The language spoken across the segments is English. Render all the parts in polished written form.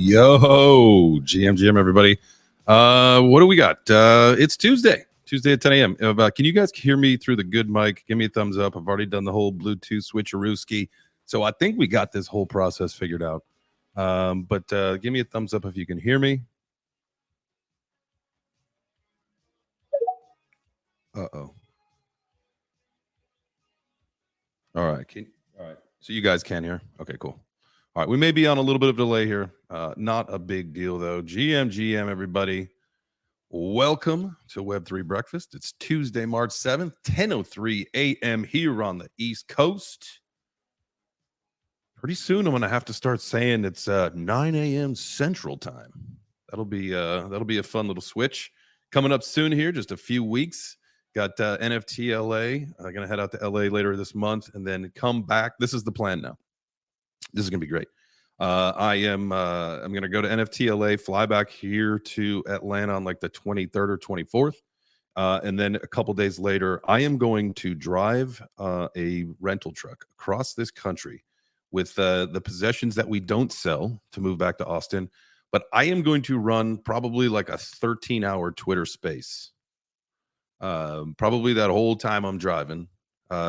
Yo, GM, everybody. What do we got? It's Tuesday at 10 a.m. Can you guys hear me through the good mic? Give me a thumbs up. I've already done the whole Bluetooth switcherooski, so I think we got this whole process figured out. But give me a thumbs up if you can hear me. Uh-oh. All right. All right. So you guys can hear? Okay, cool. All right. We may be on a little bit of delay here. Not a big deal, though. GM, everybody. Welcome to Web3 Breakfast. It's Tuesday, March 7th, 10:03 a.m. here on the East Coast. Pretty soon I'm going to have to start saying it's 9 a.m. Central Time. That'll be a fun little switch. Coming up soon here, just a few weeks. Got NFT LA. I'm going to head out to LA later this month and then come back. This is the plan now. This is going to be great. I'm going to go to NFT LA, fly back here to Atlanta on like the 23rd or 24th. And then a couple days later, I am going to drive a rental truck across this country with the possessions that we don't sell to move back to Austin. But I am going to run probably like a 13-hour Twitter space. Probably that whole time I'm driving.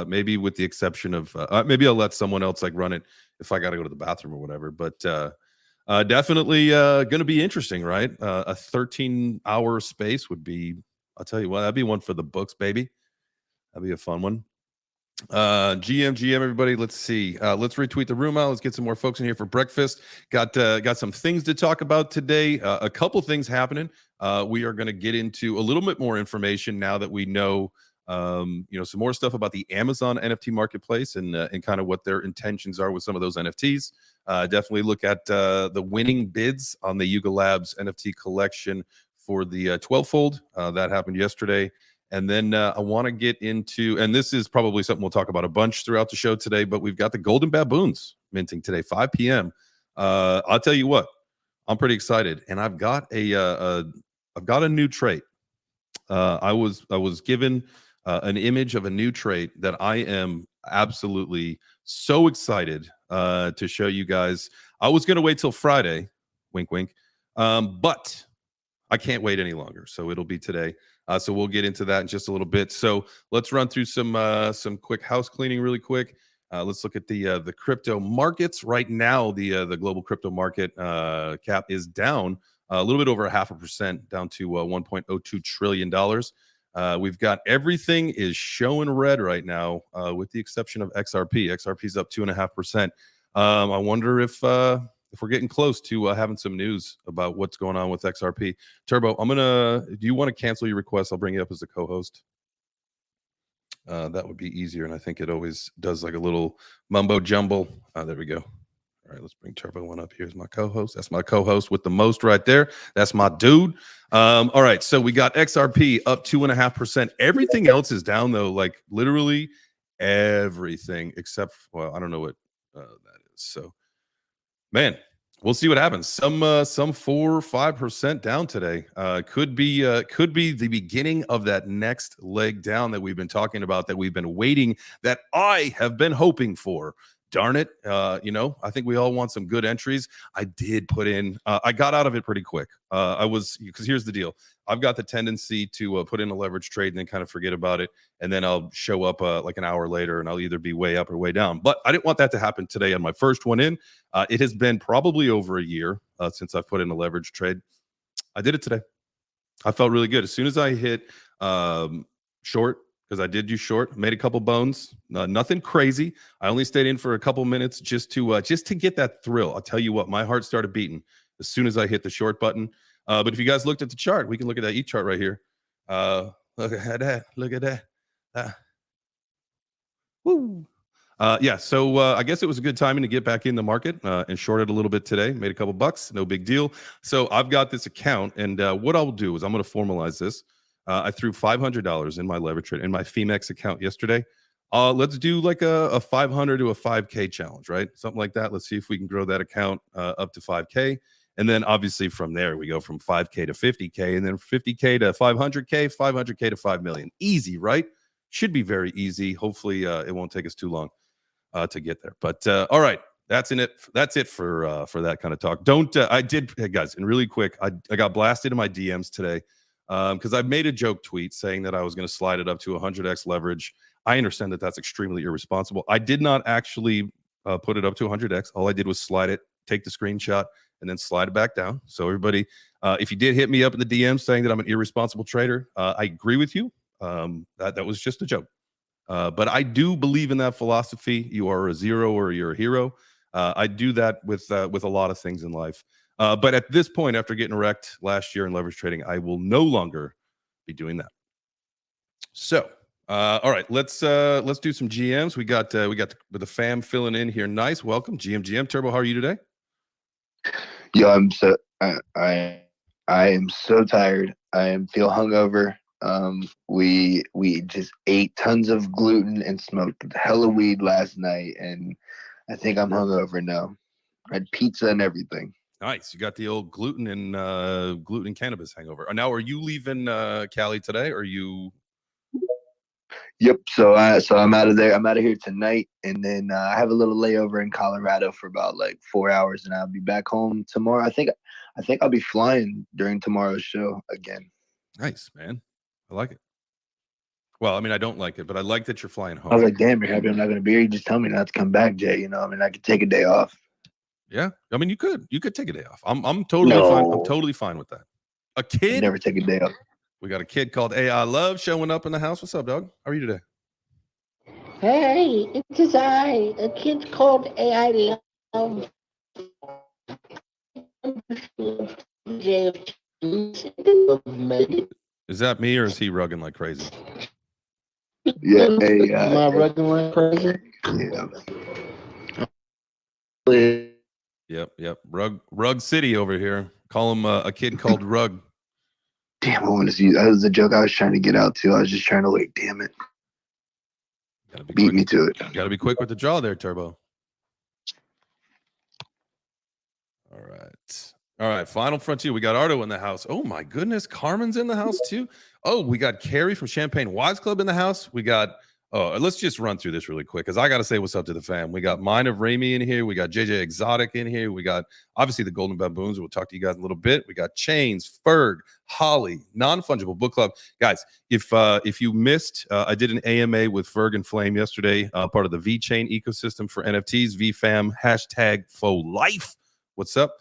Maybe with the exception of maybe I'll let someone else like run it if I got to go to the bathroom or whatever. But definitely going to be interesting, right? A 13-hour space would be, I'll tell you what, that'd be one for the books, baby. That'd be a fun one. GM, everybody. Let's see. Let's retweet the room out. Let's get some more folks in here for breakfast. Got some things to talk about today. A couple things happening. We are going to get into a little bit more information now that we know some more stuff about the Amazon NFT marketplace and kind of what their intentions are with some of those NFTs. Definitely look at the winning bids on the Yuga Labs NFT collection for the 12-fold. That happened yesterday. And then I want to get into, and this is probably something we'll talk about a bunch throughout the show today, but we've got the Golden Baboons minting today, 5 p.m. I'll tell you what, I'm pretty excited, and I've got a new trait. I was given an image of a new trait that I am absolutely so excited to show you guys. I was going to wait till Friday, wink, wink, but I can't wait any longer, so it'll be today. So we'll get into that in just a little bit. So let's run through some quick house cleaning really quick. Let's look at the crypto markets right now. The global crypto market cap is down a little bit over 0.5%, down to $1.02 trillion. We've got everything is showing red right now, with the exception of XRP. XRP is up 2.5%. I wonder if we're getting close to having some news about what's going on with XRP. Turbo, do you want to cancel your request? I'll bring you up as a co-host. That would be easier, and I think it always does like a little mumbo jumble. There we go. All right, let's bring Turbo on up. Here's my co-host. That's my co-host with the most right there. That's my dude. All right, so we got XRP up 2.5%. Everything else is down, though, like literally everything except, well, I don't know what that is. So, man, we'll see what happens. Some 4 or 5% down today. Could be the beginning of that next leg down that we've been talking about, that we've been waiting, that I have been hoping for. Darn it. I think we all want some good entries. I did put in, I got out of it pretty quick. Because here's the deal. I've got the tendency to put in a leverage trade and then kind of forget about it. And then I'll show up like an hour later and I'll either be way up or way down. But I didn't want that to happen today on my first one in. It has been probably over a year since I've put in a leverage trade. I did it today. I felt really good. As soon as I hit short, because I did use short, made a couple bones, nothing crazy. I only stayed in for a couple minutes just to get that thrill. I'll tell you what, my heart started beating as soon as I hit the short button. But if you guys looked at the chart, we can look at that E chart right here. Look at that. Look at that. Woo. So I guess it was a good timing to get back in the market and shorted a little bit today. Made a couple bucks, no big deal. So I've got this account, and what I'll do is I'm going to formalize this. I threw $500 in my leverage trade in my Femex account yesterday. Let's do like a 500 to a 5K challenge, right? Something like that. Let's see if we can grow that account up to 5K. And then obviously from there, we go from 5K to 50K, and then 50K to 500K, 500K to 5 million. Easy, right? Should be very easy. Hopefully, it won't take us too long to get there. But all right, that's it. That's it for that kind of talk. Don't I did, hey guys, and really quick, I got blasted in my DMs today because I made a joke tweet saying that I was going to slide it up to 100x leverage. I understand that that's extremely irresponsible. I did not actually put it up to 100x. All I did was slide it, take the screenshot, and then slide it back down. So everybody, if you did hit me up in the DM saying that I'm an irresponsible trader, I agree with you. That was just a joke. But I do believe in that philosophy. You are a zero or you're a hero. I do that with a lot of things in life. But at this point, after getting wrecked last year in leverage trading, I will no longer be doing that. So, all right, let's do some GMs. We got the fam filling in here. Nice, welcome, GM Turbo. How are you today? Yo, I am so tired. Feel hungover. We just ate tons of gluten and smoked hella weed last night, and I think I'm hungover now. I had pizza and everything. Nice. You got the old gluten and cannabis hangover. Now, are you leaving Cali today? Or are you? Yep. So I'm out of there. I'm out of here tonight, and then I have a little layover in Colorado for about like 4 hours, and I'll be back home tomorrow. I think I'll be flying during tomorrow's show again. Nice, man. I like it. Well, I mean, I don't like it, but I like that you're flying home. I was like, damn, you're happy I'm not going to be here. You just tell me not to come back, Jay. You know, I mean, I could take a day off. Yeah, I mean, you could take a day off. I'm totally fine. I'm totally fine with that. A kid never take a day off. We got a kid called AI Love showing up in the house. What's up, dog? How are you today? Hey, it is I, a kid called AI Love. Is that me or is he rugging like crazy? Yeah, am I rugging like crazy? Yeah. Yep. Rug City over here. Call him a kid called Rug. Damn, I want to see. That was the joke I was trying to get out to. I was just trying to wait. Damn it. Beat me to it. Got to be quick with the draw there, Turbo. All right. Final frontier. We got Ardo in the house. Oh my goodness, Carmen's in the house too. Oh, we got Carrie from Champagne Wives Club in the house. We got. Oh, let's just run through this really quick because I got to say what's up to the fam. We got Mine of Ramey in here. We got JJ Exotic in here. We got obviously the Golden Baboons. We'll talk to you guys in a little bit. We got Chains, Ferg, Holly, Non-Fungible Book Club. Guys, if you missed, I did an AMA with Ferg and Flame yesterday, part of the V-Chain ecosystem for NFTs, VFam, #FOLife. What's up?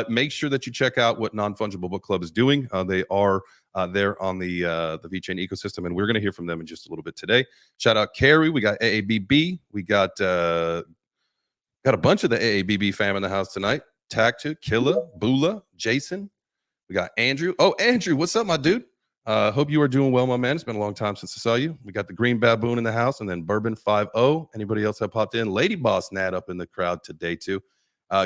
Make sure that you check out what Non-Fungible Book Club is doing. They are there on the VeChain ecosystem, and we're going to hear from them in just a little bit today. Shout out Carrie. We got AABB. We got a bunch of the AABB fam in the house tonight. Tactu, Killa, Bula, Jason. We got Andrew. Oh, Andrew, what's up, my dude? Hope you are doing well, my man. It's been a long time since I saw you. We got the Green Baboon in the house, and then Bourbon 50. Anybody else that popped in? Lady Boss Nat up in the crowd today too.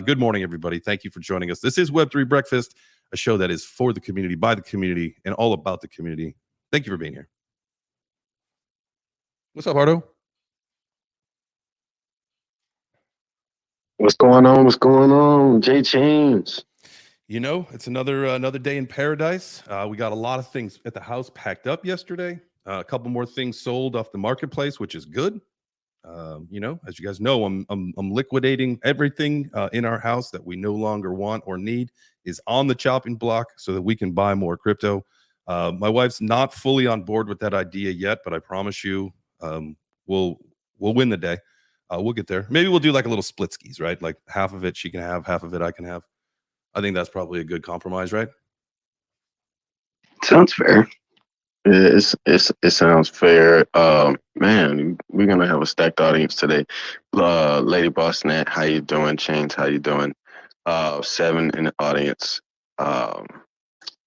Good morning, everybody. Thank you for joining us. This is Web3 Breakfast, a show that is for the community, by the community, and all about the community. Thank you for being here. What's up, Ardo? What's going on? Jay Chains. You know, it's another day in paradise. We got a lot of things at the house packed up yesterday. A couple more things sold off the marketplace, which is good. You know, as you guys know, I'm liquidating everything in our house that we no longer want or need is on the chopping block so that we can buy more crypto. My wife's not fully on board with that idea yet, but I promise you, we'll win the day. We'll get there. Maybe we'll do like a little split skis, right? Like half of it she can have, half of it I can have. I think that's probably a good compromise, right? Sounds fair. It sounds fair. Man, we're gonna have a stacked audience today. Lady Boss Nat, how you doing? Chains, how you doing? 7 in the audience.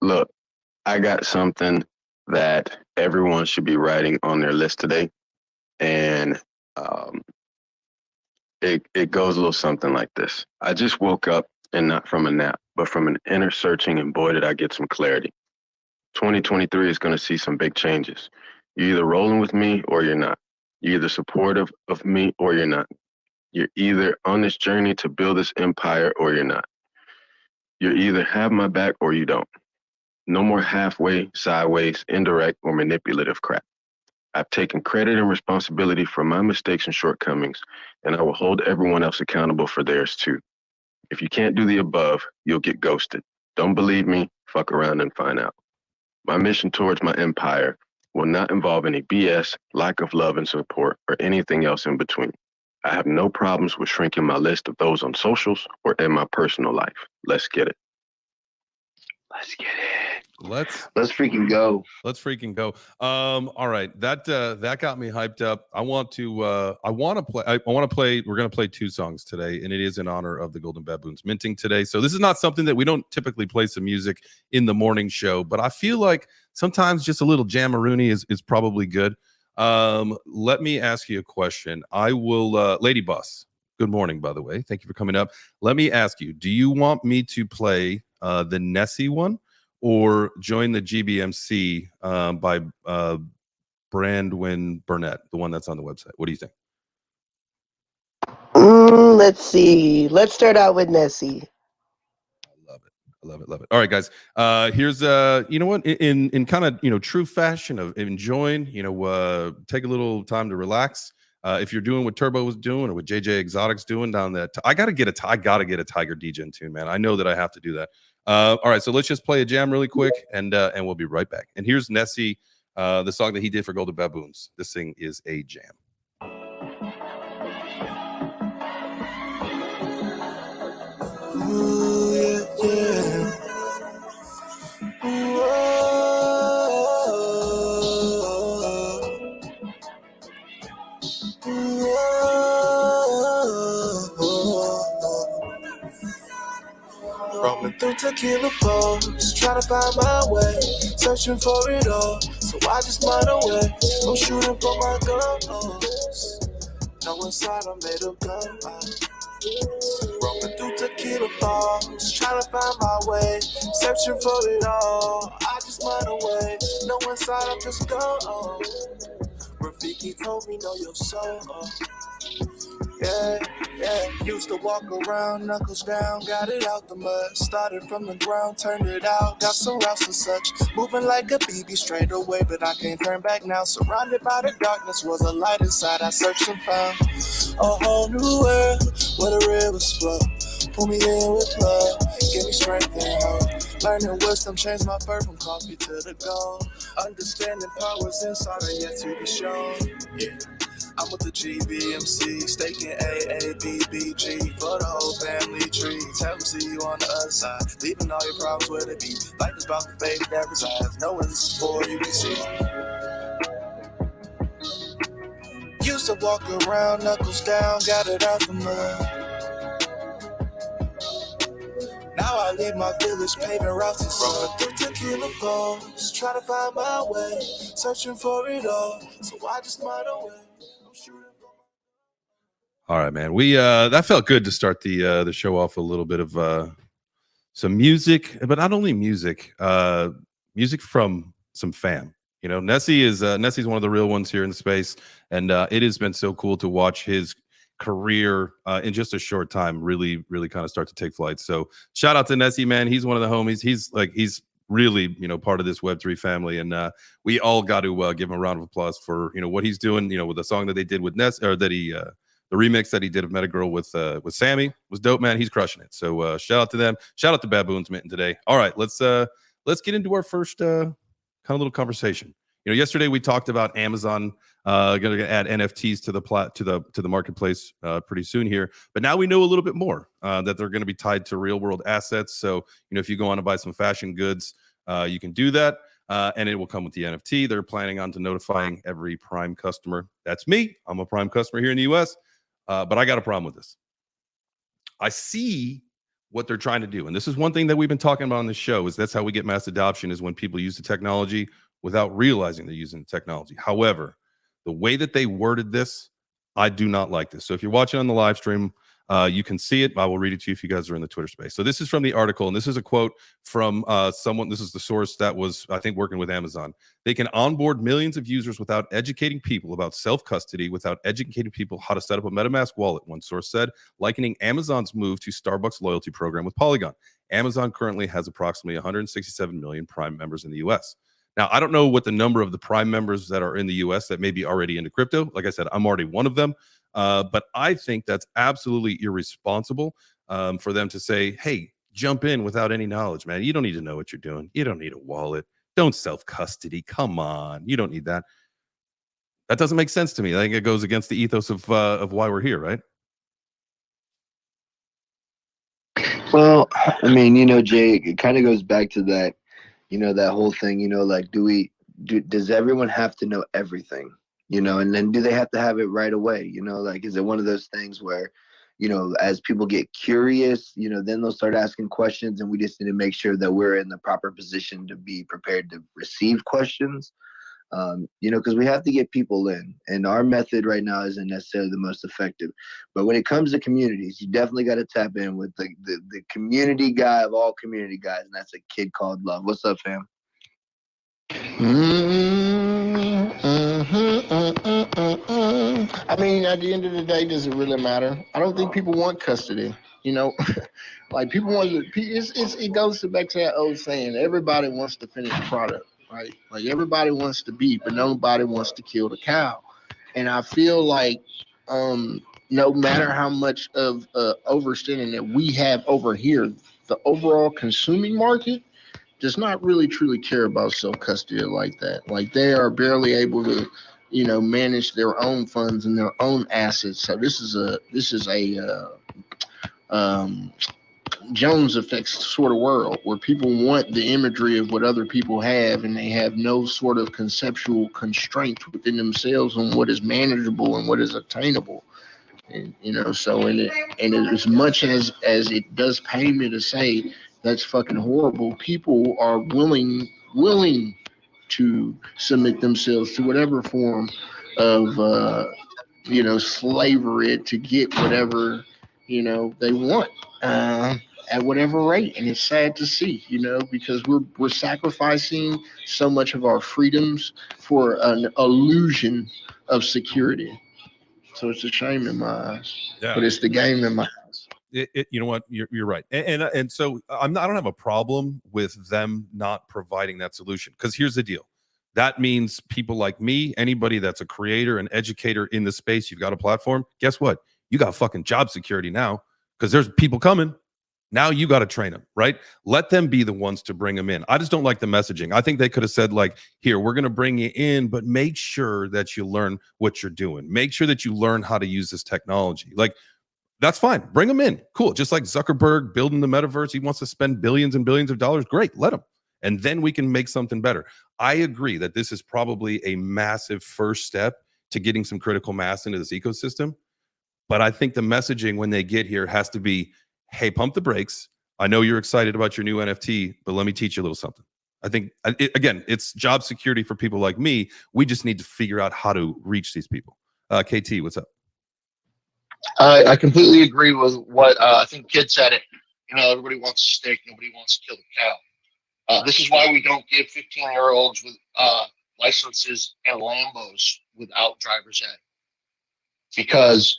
Look, I got something that everyone should be writing on their list today, and It goes a little something like this. I just woke up, and not from a nap, but from an inner searching, and boy, did I get some clarity. 2023 is going to see some big changes. You're either rolling with me or you're not. You're either supportive of me or you're not. You're either on this journey to build this empire or you're not. You either have my back or you don't. No more halfway, sideways, indirect, or manipulative crap. I've taken credit and responsibility for my mistakes and shortcomings, and I will hold everyone else accountable for theirs too. If you can't do the above, you'll get ghosted. Don't believe me? Fuck around and find out. My mission towards my empire will not involve any BS, lack of love and support, or anything else in between. I have no problems with shrinking my list of those on socials or in my personal life. Let's get it. Let's get it. Let's freaking go. Let's freaking go. All right. That got me hyped up. I want to play. We're gonna play 2 songs today, and it is in honor of the Golden Baboons minting today. So this is not something that we don't typically play some music in the morning show, but I feel like sometimes just a little jammaroony is probably good. Let me ask you a question. I will Lady Boss. Good morning, by the way. Thank you for coming up. Let me ask you, do you want me to play the Nessie one, or join the GBMC by Brandwin Burnett, the one that's on the website? What do you think? Let's see. Let's start out with Nessie. I love it. All right, guys. Here's you know what? In kind of true fashion of enjoying, take a little time to relax. If you're doing what Turbo was doing or what JJ Exotic's doing down that, I gotta get a Tiger DJ tune, man. I know that I have to do that. All right, so let's just play a jam really quick, and we'll be right back. And here's Nessie, the song that he did for Golden Baboons. This thing is a jam. Ooh, yeah. Ooh, roaming through tequila bowls, trying to find my way, searching for it all, so I just run away. I'm shooting for my goals, no inside I made a go. Roaming through tequila bowls, trying to find my way, searching for it all, I just run away. No inside I'm just go. Rafiki told me know your soul. Yeah. Used to walk around, knuckles down, got it out the mud. Started from the ground, turned it out, got some routes and such. Moving like a BB straight away, but I can't turn back now. Surrounded by the darkness, was a light inside. I searched and found a whole new world where the rivers flow. Pull me in with love, give me strength and hope. Learning wisdom, change my fur from coffee to the gold. Understanding powers inside are yet to be shown. Yeah. I'm with the GBMC, staking AABBG for the whole family tree. Tell them see you on the other side, leaving all your problems where they be. Life is about the faith that resides, no one's before you can see. Used to walk around, knuckles down, got it out the mud. Now I leave my village paving routes and rolling through tequila bowls, trying to find my way, searching for it all, so I just might away. All right, man. We that felt good to start the show off a little bit of some music, but not only music, music from some fam. Nessie's one of the real ones here in the space, and it has been so cool to watch his career in just a short time really kind of start to take flight. So shout out to Nessie, man. He's one of the homies. He's really part of this Web3 family, and we all got to give him a round of applause for what he's doing. With the song that they did with Ness, or that he the remix that he did of Metagirl with Sammy was dope, man. He's crushing it. So shout out to them. Shout out to Baboons Minting today. All right, let's get into our first kind of little conversation. Yesterday we talked about Amazon going to add NFTs to the marketplace pretty soon here, but now we know a little bit more that they're going to be tied to real world assets. So if you go on to buy some fashion goods, you can do that, and it will come with the NFT. They're planning on to notifying every Prime customer. That's me. I'm a Prime customer here in the US, but I got a problem with this. I see what they're trying to do, and this is one thing that we've been talking about on the show. Is that's how we get mass adoption, is when people use the technology without realizing they're using the technology. However, the way that they worded this, I do not like this. So if you're watching on the live stream, you can see it. I will read it to you if you guys are in the Twitter space. So this is from the article, and this is a quote from someone. This is the source that was, I think, working with Amazon. They can onboard millions of users without educating people about self-custody, without educating people how to set up a MetaMask wallet, one source said, likening Amazon's move to Starbucks loyalty program with Polygon. Amazon currently has approximately 167 million Prime members in the US. Now, I don't know what the number of the Prime members that are in the US that may be already into crypto. Like I said, I'm already one of them. But I think that's absolutely irresponsible for them to say, hey, jump in without any knowledge, man. You don't need to know what you're doing. You don't need a wallet. Don't self-custody. Come on. You don't need that. That doesn't make sense to me. I think it goes against the ethos of why we're here, right? Well, I mean, Jay, it kind of goes back to that, that whole thing, like, does everyone have to know everything, and then do they have to have it right away? Like, is it one of those things where, as people get curious, then they'll start asking questions, and we just need to make sure that we're in the proper position to be prepared to receive questions. Because we have to get people in, and our method right now isn't necessarily the most effective. But when it comes to communities, you definitely got to tap in with the community guy of all community guys, and that's a kid called Love. What's up, fam? I mean, at the end of the day, does it really matter? I don't think people want custody. Like people want to. It goes back to that old saying: everybody wants the finished product, right? Like everybody wants to beat, but nobody wants to kill the cow. And I feel like, no matter how much of overstanding that we have over here, the overall consuming market does not really truly care about self-custody like that. Like they are barely able to, manage their own funds and their own assets. So this is a Jones effect sort of world where people want the imagery of what other people have, and they have no sort of conceptual constraint within themselves on what is manageable and what is attainable. And so as much as it does pain me to say that's fucking horrible, people are willing to submit themselves to whatever form of slavery to get whatever they want at whatever rate. And it's sad to see, because we're sacrificing so much of our freedoms for an illusion of security. So it's a shame in my eyes, but it's the game in my eyes. You know what? You're right, and so I don't have a problem with them not providing that solution, because here's the deal. That means people like me, anybody that's a creator, an educator in the space, you've got a platform. Guess what? You got fucking job security now, because there's people coming. Now you got to train them, right? Let them be the ones to bring them in. I just don't like the messaging. I think they could have said, like, here, we're going to bring you in, but make sure that you learn what you're doing. Make sure that you learn how to use this technology. Like, that's fine. Bring them in. Cool. Just like Zuckerberg building the metaverse. He wants to spend billions and billions of dollars. Great. Let him. And then we can make something better. I agree that this is probably a massive first step to getting some critical mass into this ecosystem. But I think the messaging when they get here has to be, hey, pump the brakes. I know you're excited about your new NFT, but let me teach you a little something. I think, again, it's job security for people like me. We just need to figure out how to reach these people. KT, what's up? I completely agree with what I think Kid said it. Everybody wants a steak, nobody wants to kill the cow. This is why we don't give 15-year-olds with licenses and Lambos without driver's ed. Because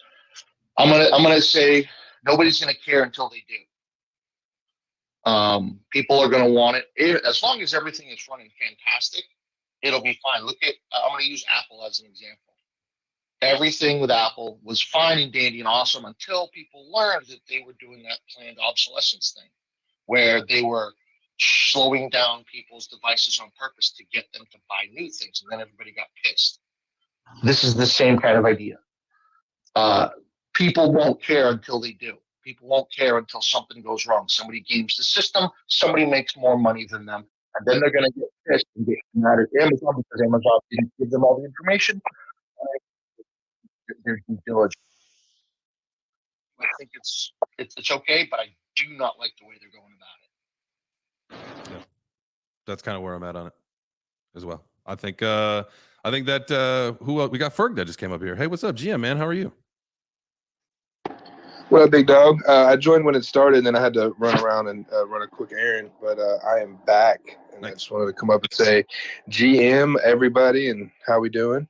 I'm gonna say nobody's gonna care until they do. People are gonna want it. As long as everything is running fantastic, it'll be fine. I'm gonna use Apple as an example. Everything with Apple was fine and dandy and awesome until people learned that they were doing that planned obsolescence thing, where they were slowing down people's devices on purpose to get them to buy new things, and then everybody got pissed. This is the same kind of idea. People won't care until they do. People won't care until something goes wrong. Somebody games the system, somebody makes more money than them, and then they're going to get pissed and get mad at Amazon because Amazon didn't give them all the information. Their due diligence. I think it's okay, but I do not like the way they're going about it. Yeah, that's kind of where I'm at on it as well. I think I think that who else? We got Ferg that just came up here. Hey, what's up, GM man? How are you? What up, big dog? I joined when it started, and then I had to run around and run a quick errand. But I am back, and I just wanted to come up and say, GM, everybody, and how we doing?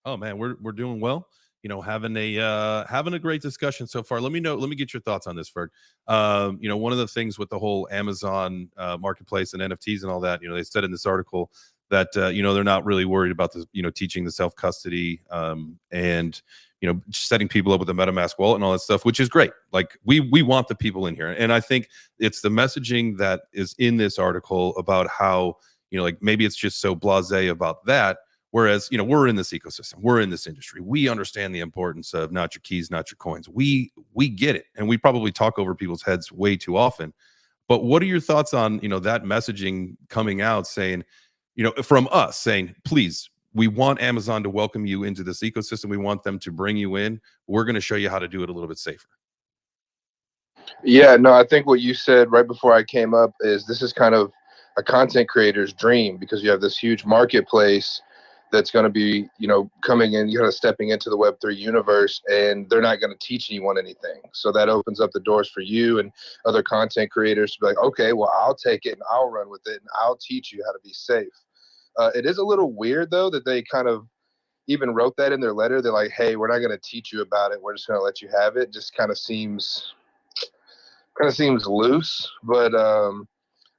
Oh man, we're doing well. You know, having a great discussion so far. Let me get your thoughts on this, Ferg. You know, one of the things with the whole Amazon marketplace and NFTs and all that, you know, they said in this article that you know, they're not really worried about the, you know, teaching the self custody and you know, setting people up with a MetaMask wallet and all that stuff, which is great. Like we want the people in here, and I think it's the messaging that is in this article about how, you know, like maybe it's just so blasé about that. Whereas, you know, we're in this ecosystem, we're in this industry, we understand the importance of not your keys, not your coins. We get it, and we probably talk over people's heads way too often. But what are your thoughts on, you know, that messaging coming out saying, you know, from us saying, please, we want Amazon to welcome you into this ecosystem. We want them to bring you in. We're going to show you how to do it a little bit safer. Yeah, no, I think what you said right before I came up is this is kind of a content creator's dream, because you have this huge marketplace that's going to be, you know, coming in, you're kind of stepping into the Web3 universe, and they're not going to teach anyone anything. So that opens up the doors for you and other content creators to be like, okay, well, I'll take it and I'll run with it and I'll teach you how to be safe. It is a little weird, though, that they kind of even wrote that in their letter. They're like, hey, we're not going to teach you about it. We're just going to let you have it. Just kind of seems loose. But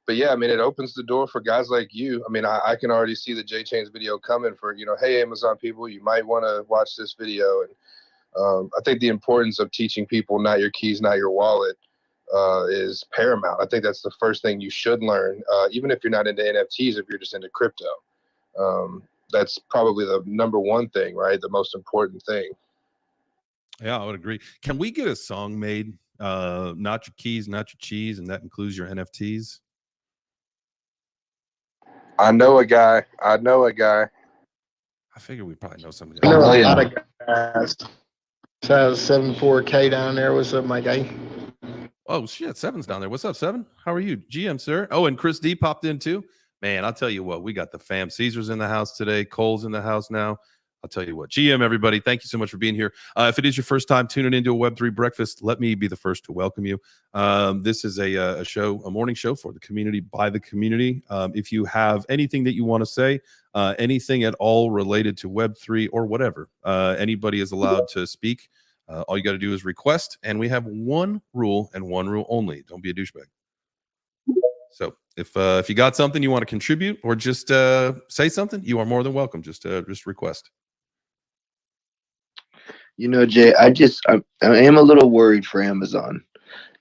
yeah, I mean, it opens the door for guys like you. I mean, I can already see the J Chain's video coming for, you know, hey, Amazon people, you might want to watch this video. And I think the importance of teaching people not your keys, not your wallet is paramount. I think that's the first thing you should learn, even if you're not into NFTs, if you're just into crypto. That's probably the number one thing, right? The most important thing. Yeah, I would agree. Can we get a song made? Not your keys, not your cheese, and that includes your NFTs. I know a guy. I figure we probably know somebody. I know a lot of guys. So 74K down there. What's up, my guy? Oh shit, Seven's down there. What's up, Seven? How are you, GM sir? Oh, and Chris D popped in too. Man, I'll tell you what, we got the fam. Caesar's in the house today. Cole's in the house now. I'll tell you what, GM, everybody, thank you so much for being here. If it is your first time tuning into a Web3 breakfast, let me be the first to welcome you. This is a show, a morning show for the community, by the community. If you have anything that you want to say, anything at all related to Web3 or whatever, anybody is allowed to speak. All you got to do is request, and we have one rule and one rule only. Don't be a douchebag. So if you got something you want to contribute or just say something, you are more than welcome. Just request. You know, Jay, I am a little worried for Amazon,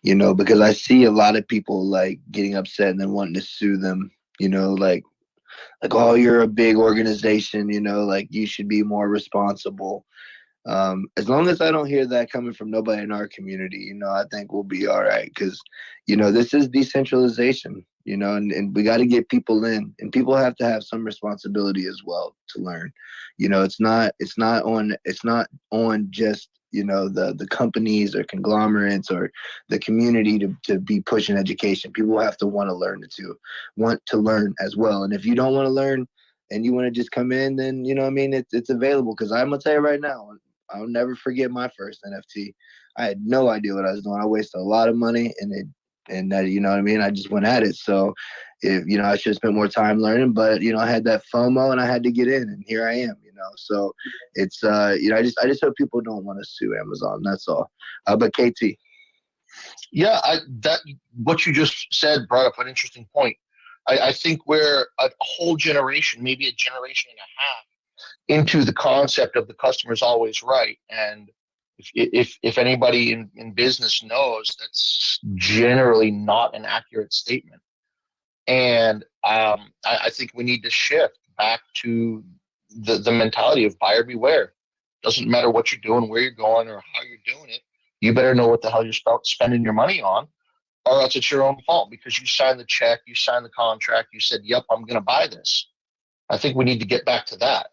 you know, because I see a lot of people like getting upset and then wanting to sue them, you know, like, oh, you're a big organization, you know, like you should be more responsible. As long as I don't hear that coming from nobody in our community, you know, I think we'll be all right, because, you know, this is decentralization, you know, and we got to get people in, and people have to have some responsibility as well to learn. You know, it's not on just, you know, the companies or conglomerates or the community to be pushing education. People have to want to learn as well. And if you don't want to learn and you want to just come in, then, you know what I mean, it's available. Because I'm gonna tell you right now, I'll never forget my first NFT. I had no idea what I was doing. I wasted a lot of money, and that, you know what I mean, I just went at it. So if, you know, I should have spent more time learning, but, you know, I had that FOMO and I had to get in, and here I am, you know. So it's you know, I just hope people don't want to sue Amazon. That's all. But KT. Yeah, that what you just said brought up an interesting point. I think we're a whole generation, maybe a generation and a half, into the concept of the customer's always right. And if anybody in business knows, that's generally not an accurate statement. And I think we need to shift back to the mentality of buyer beware. Doesn't matter what you're doing, where you're going, or how you're doing it. You better know what the hell you're spending your money on, or else it's your own fault, because you signed the check, you signed the contract, you said, yep, I'm going to buy this. I think we need to get back to that.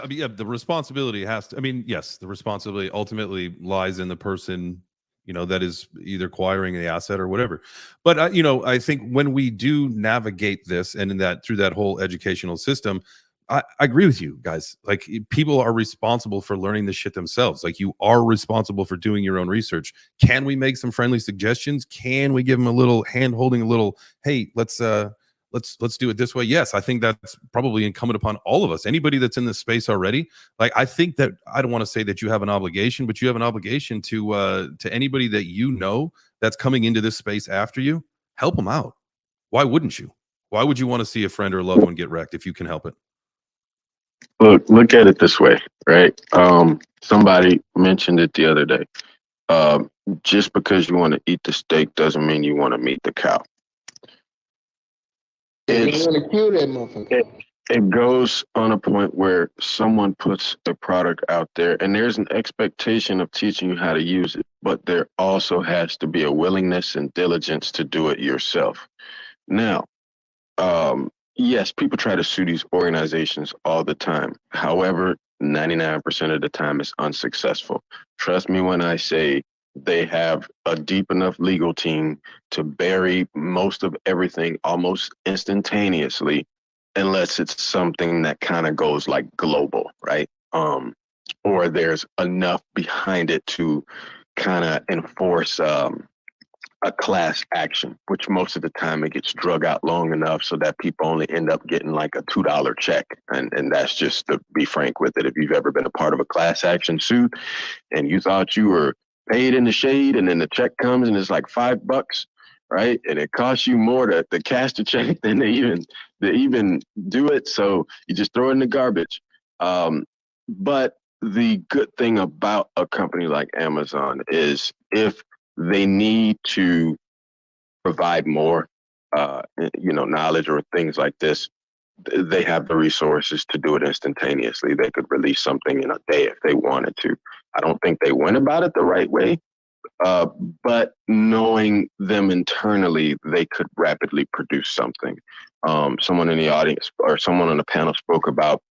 I mean, yeah, the responsibility has to, I mean, yes, the responsibility ultimately lies in the person that is either acquiring the asset or whatever. But I think when we do navigate this and in that through that whole educational system, I agree with you guys. Like people are responsible for learning this shit themselves. Like you are responsible for doing your own research. Can we make some friendly suggestions? Can we give them a little hand holding, a little, hey, let's do it this way? Yes, I think that's probably incumbent upon all of us. Anybody that's in this space already, like I think that I don't want to say that you have an obligation, but you have an obligation to anybody that that's coming into this space after you. Help them out. Why wouldn't you? Why would you want to see a friend or a loved one get wrecked if you can help it? Look at it this way, right? Somebody mentioned it the other day. Just because you want to eat the steak doesn't mean you want to meet the cow. You want to kill that motherfucker. It goes on a point where someone puts a product out there and there's an expectation of teaching you how to use it, but there also has to be a willingness and diligence to do it yourself. Now, yes, people try to sue these organizations all the time. However, 99% of the time it's unsuccessful. Trust me when I say they have a deep enough legal team to bury most of everything almost instantaneously, unless it's something that kind of goes like global, right? Or there's enough behind it to kind of enforce a class action, which most of the time it gets drug out long enough so that people only end up getting like a $2 check. And that's just to be frank with it. If you've ever been a part of a class action suit and you thought you were paid in the shade and then the check comes and it's like $5, right? And it costs you more to cash the check than they even do it. So you just throw it in the garbage. But the good thing about a company like Amazon is if they need to provide more, knowledge or things like this, they have the resources to do it instantaneously. They could release something in a day if they wanted to. I don't think they went about it the right way, but knowing them internally, they could rapidly produce something. Someone in the audience or someone on the panel spoke about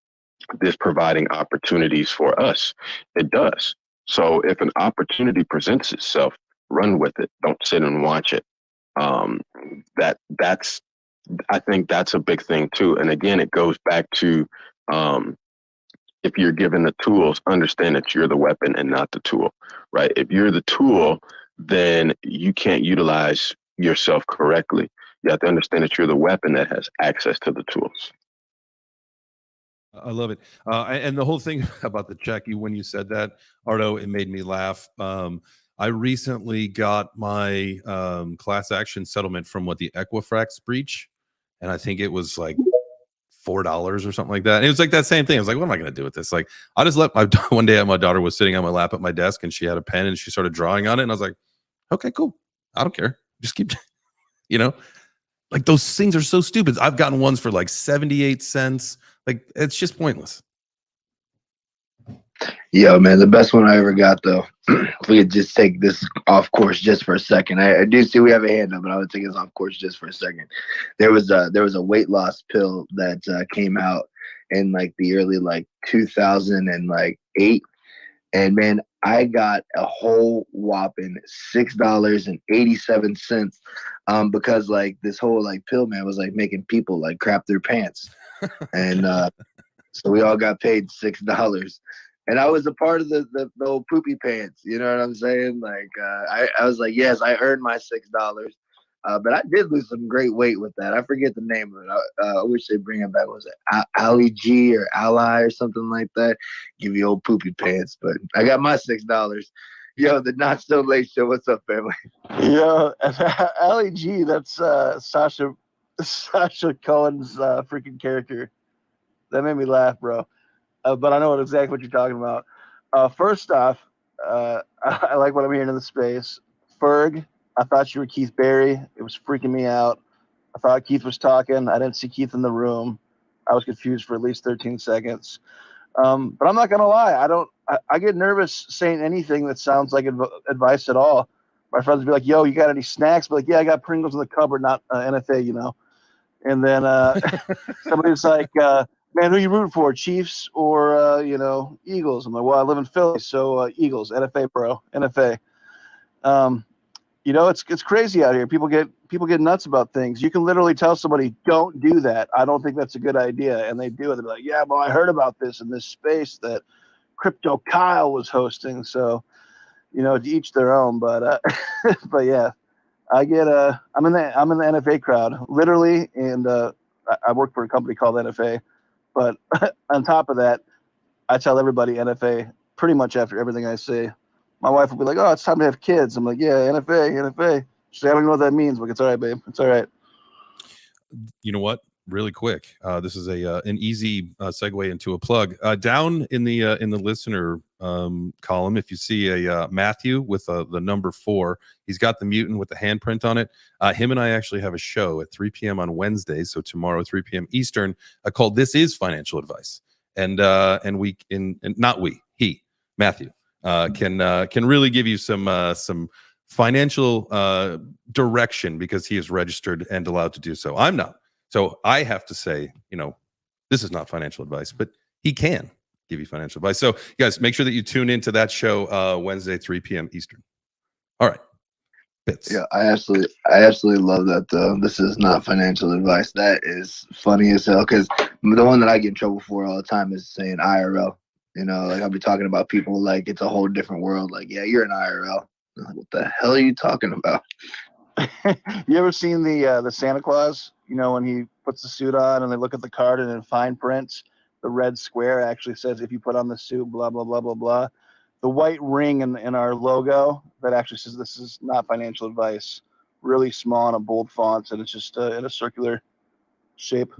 this providing opportunities for us. It does. So if an opportunity presents itself, run with it. Don't sit and watch it. That's I think that's a big thing too. And again, it goes back to if you're given the tools, understand that you're the weapon and not the tool, right? If you're the tool, then you can't utilize yourself correctly. You have to understand that you're the weapon that has access to the tools. I love it. And the whole thing about the check, when you said that, Ardo, it made me laugh. I recently got my class action settlement from the Equifax breach. And I think it was like $4 or something like that. And it was like that same thing. I was like, what am I going to do with this? Like, I just let one day my daughter was sitting on my lap at my desk and she had a pen and she started drawing on it. And I was like, okay, cool. I don't care. Just keep, like those things are so stupid. I've gotten ones for like 78 cents. Like, it's just pointless. Yo, man, the best one I ever got, though, if we could just take this off course just for a second. I do see we have a hand up, but I would take this off course just for a second. There was a weight loss pill that came out in like the early 2008. And man, I got a whole whopping $6.87 because like this whole pill man was like making people like crap their pants. And so we all got paid $6. And I was a part of the old poopy pants. You know what I'm saying? Like, I was like, yes, I earned my $6. But I did lose some great weight with that. I forget the name of it. I wish they'd bring it back. Was it Ali G or Ally or something like that? Give you old poopy pants. But I got my $6. Yo, the Not So Late Show. What's up, family? Yo, Ali G, that's Sasha Cohen's freaking character. That made me laugh, bro. But I know exactly what you're talking about. First off, I like what I'm hearing in the space. Ferg, I thought you were Keith Berry. It was freaking me out. I thought Keith was talking. I didn't see Keith in the room. I was confused for at least 13 seconds. But I'm not going to lie. I get nervous saying anything that sounds like advice at all. My friends would be like, yo, you got any snacks? But like, yeah, I got Pringles in the cupboard, not NFA, And then somebody's like, man, who you rooting for, Chiefs or Eagles? I'm like, well, I live in Philly, so Eagles, NFA, bro, NFA. You know, it's crazy out here. People get nuts about things. You can literally tell somebody, don't do that. I don't think that's a good idea. And they do it. They're like, yeah, well, I heard about this in this space that Crypto Kyle was hosting. So, you know, to each their own. But but yeah, I'm in the NFA crowd, literally, and I work for a company called NFA. But on top of that, I tell everybody NFA pretty much after everything I say. My wife will be like, "Oh, it's time to have kids." I'm like, "Yeah, NFA." She's like, "I don't know what that means." I'm like, "It's all right, babe. It's all right." You know what? Really quick, this is an easy segue into a plug. Down in the listener column, if you see a Matthew with the number 4, he's got the mutant with the handprint on it. Him and I actually have a show at 3 p.m. on Wednesday, so tomorrow 3 p.m. Eastern, called "This Is Financial Advice," and he Matthew can really give you some financial direction because he is registered and allowed to do so. I'm not. So I have to say, you know, this is not financial advice, but he can give you financial advice. So, guys, make sure that you tune into that show Wednesday, 3 p.m. Eastern. All right. Bits. Yeah, I absolutely love that though. This is not financial advice. That is funny as hell because the one that I get in trouble for all the time is saying IRL. You know, like I'll be talking about people like it's a whole different world. Like, yeah, you're an IRL. I'm like, what the hell are you talking about? You ever seen the Santa Claus? You know, when he puts the suit on and they look at the card and in fine print, the red square actually says, if you put on the suit, blah, blah, blah, blah, blah. The white ring in our logo that actually says this is not financial advice, really small in a bold font, and it's just in a circular shape.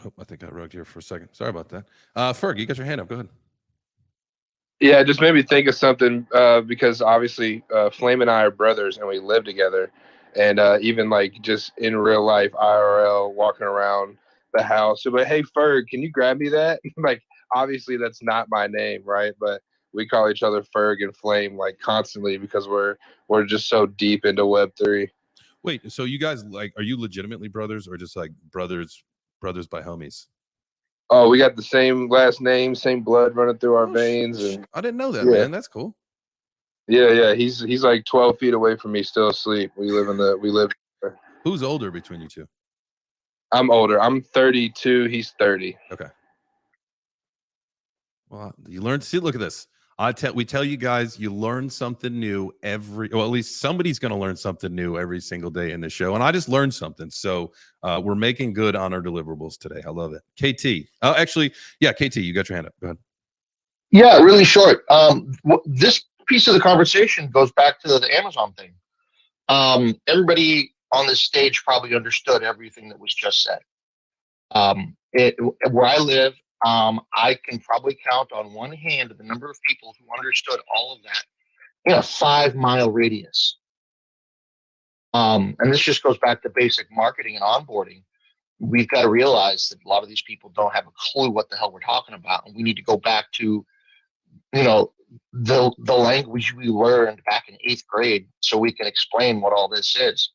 Oh, I think I rugged here for a second. Sorry about that. Ferg, you got your hand up. Go ahead. Yeah, it just made me think of something because obviously Flame and I are brothers and we live together. And even like just in real life, IRL, walking around the house. So, but hey, Ferg, can you grab me that? Like, obviously that's not my name, right? But we call each other Ferg and Flame like constantly because we're just so deep into Web3. Wait, so you guys are you legitimately brothers or just like brothers by homies? Oh, we got the same last name, same blood running through our veins. And I didn't know that, yeah. man. That's cool. Yeah. He's like 12 feet away from me, still asleep. We live. Who's older between you two? I'm older. I'm 32. He's 30. Okay. Well, you learn. See, look at this. We tell you guys, you learn something new at least somebody's going to learn something new every single day in the show. And I just learned something. So we're making good on our deliverables today. I love it. KT. Actually, yeah, KT, you got your hand up. Go ahead. Yeah, really short. This piece of the conversation goes back to the Amazon thing. Everybody on this stage probably understood everything that was just said. Where I live, I can probably count on one hand the number of people who understood all of that in a 5-mile radius. And this just goes back to basic marketing and onboarding. We've got to realize that a lot of these people don't have a clue what the hell we're talking about. And we need to go back to, you know, the language we learned back in 8th grade so we can explain what all this is.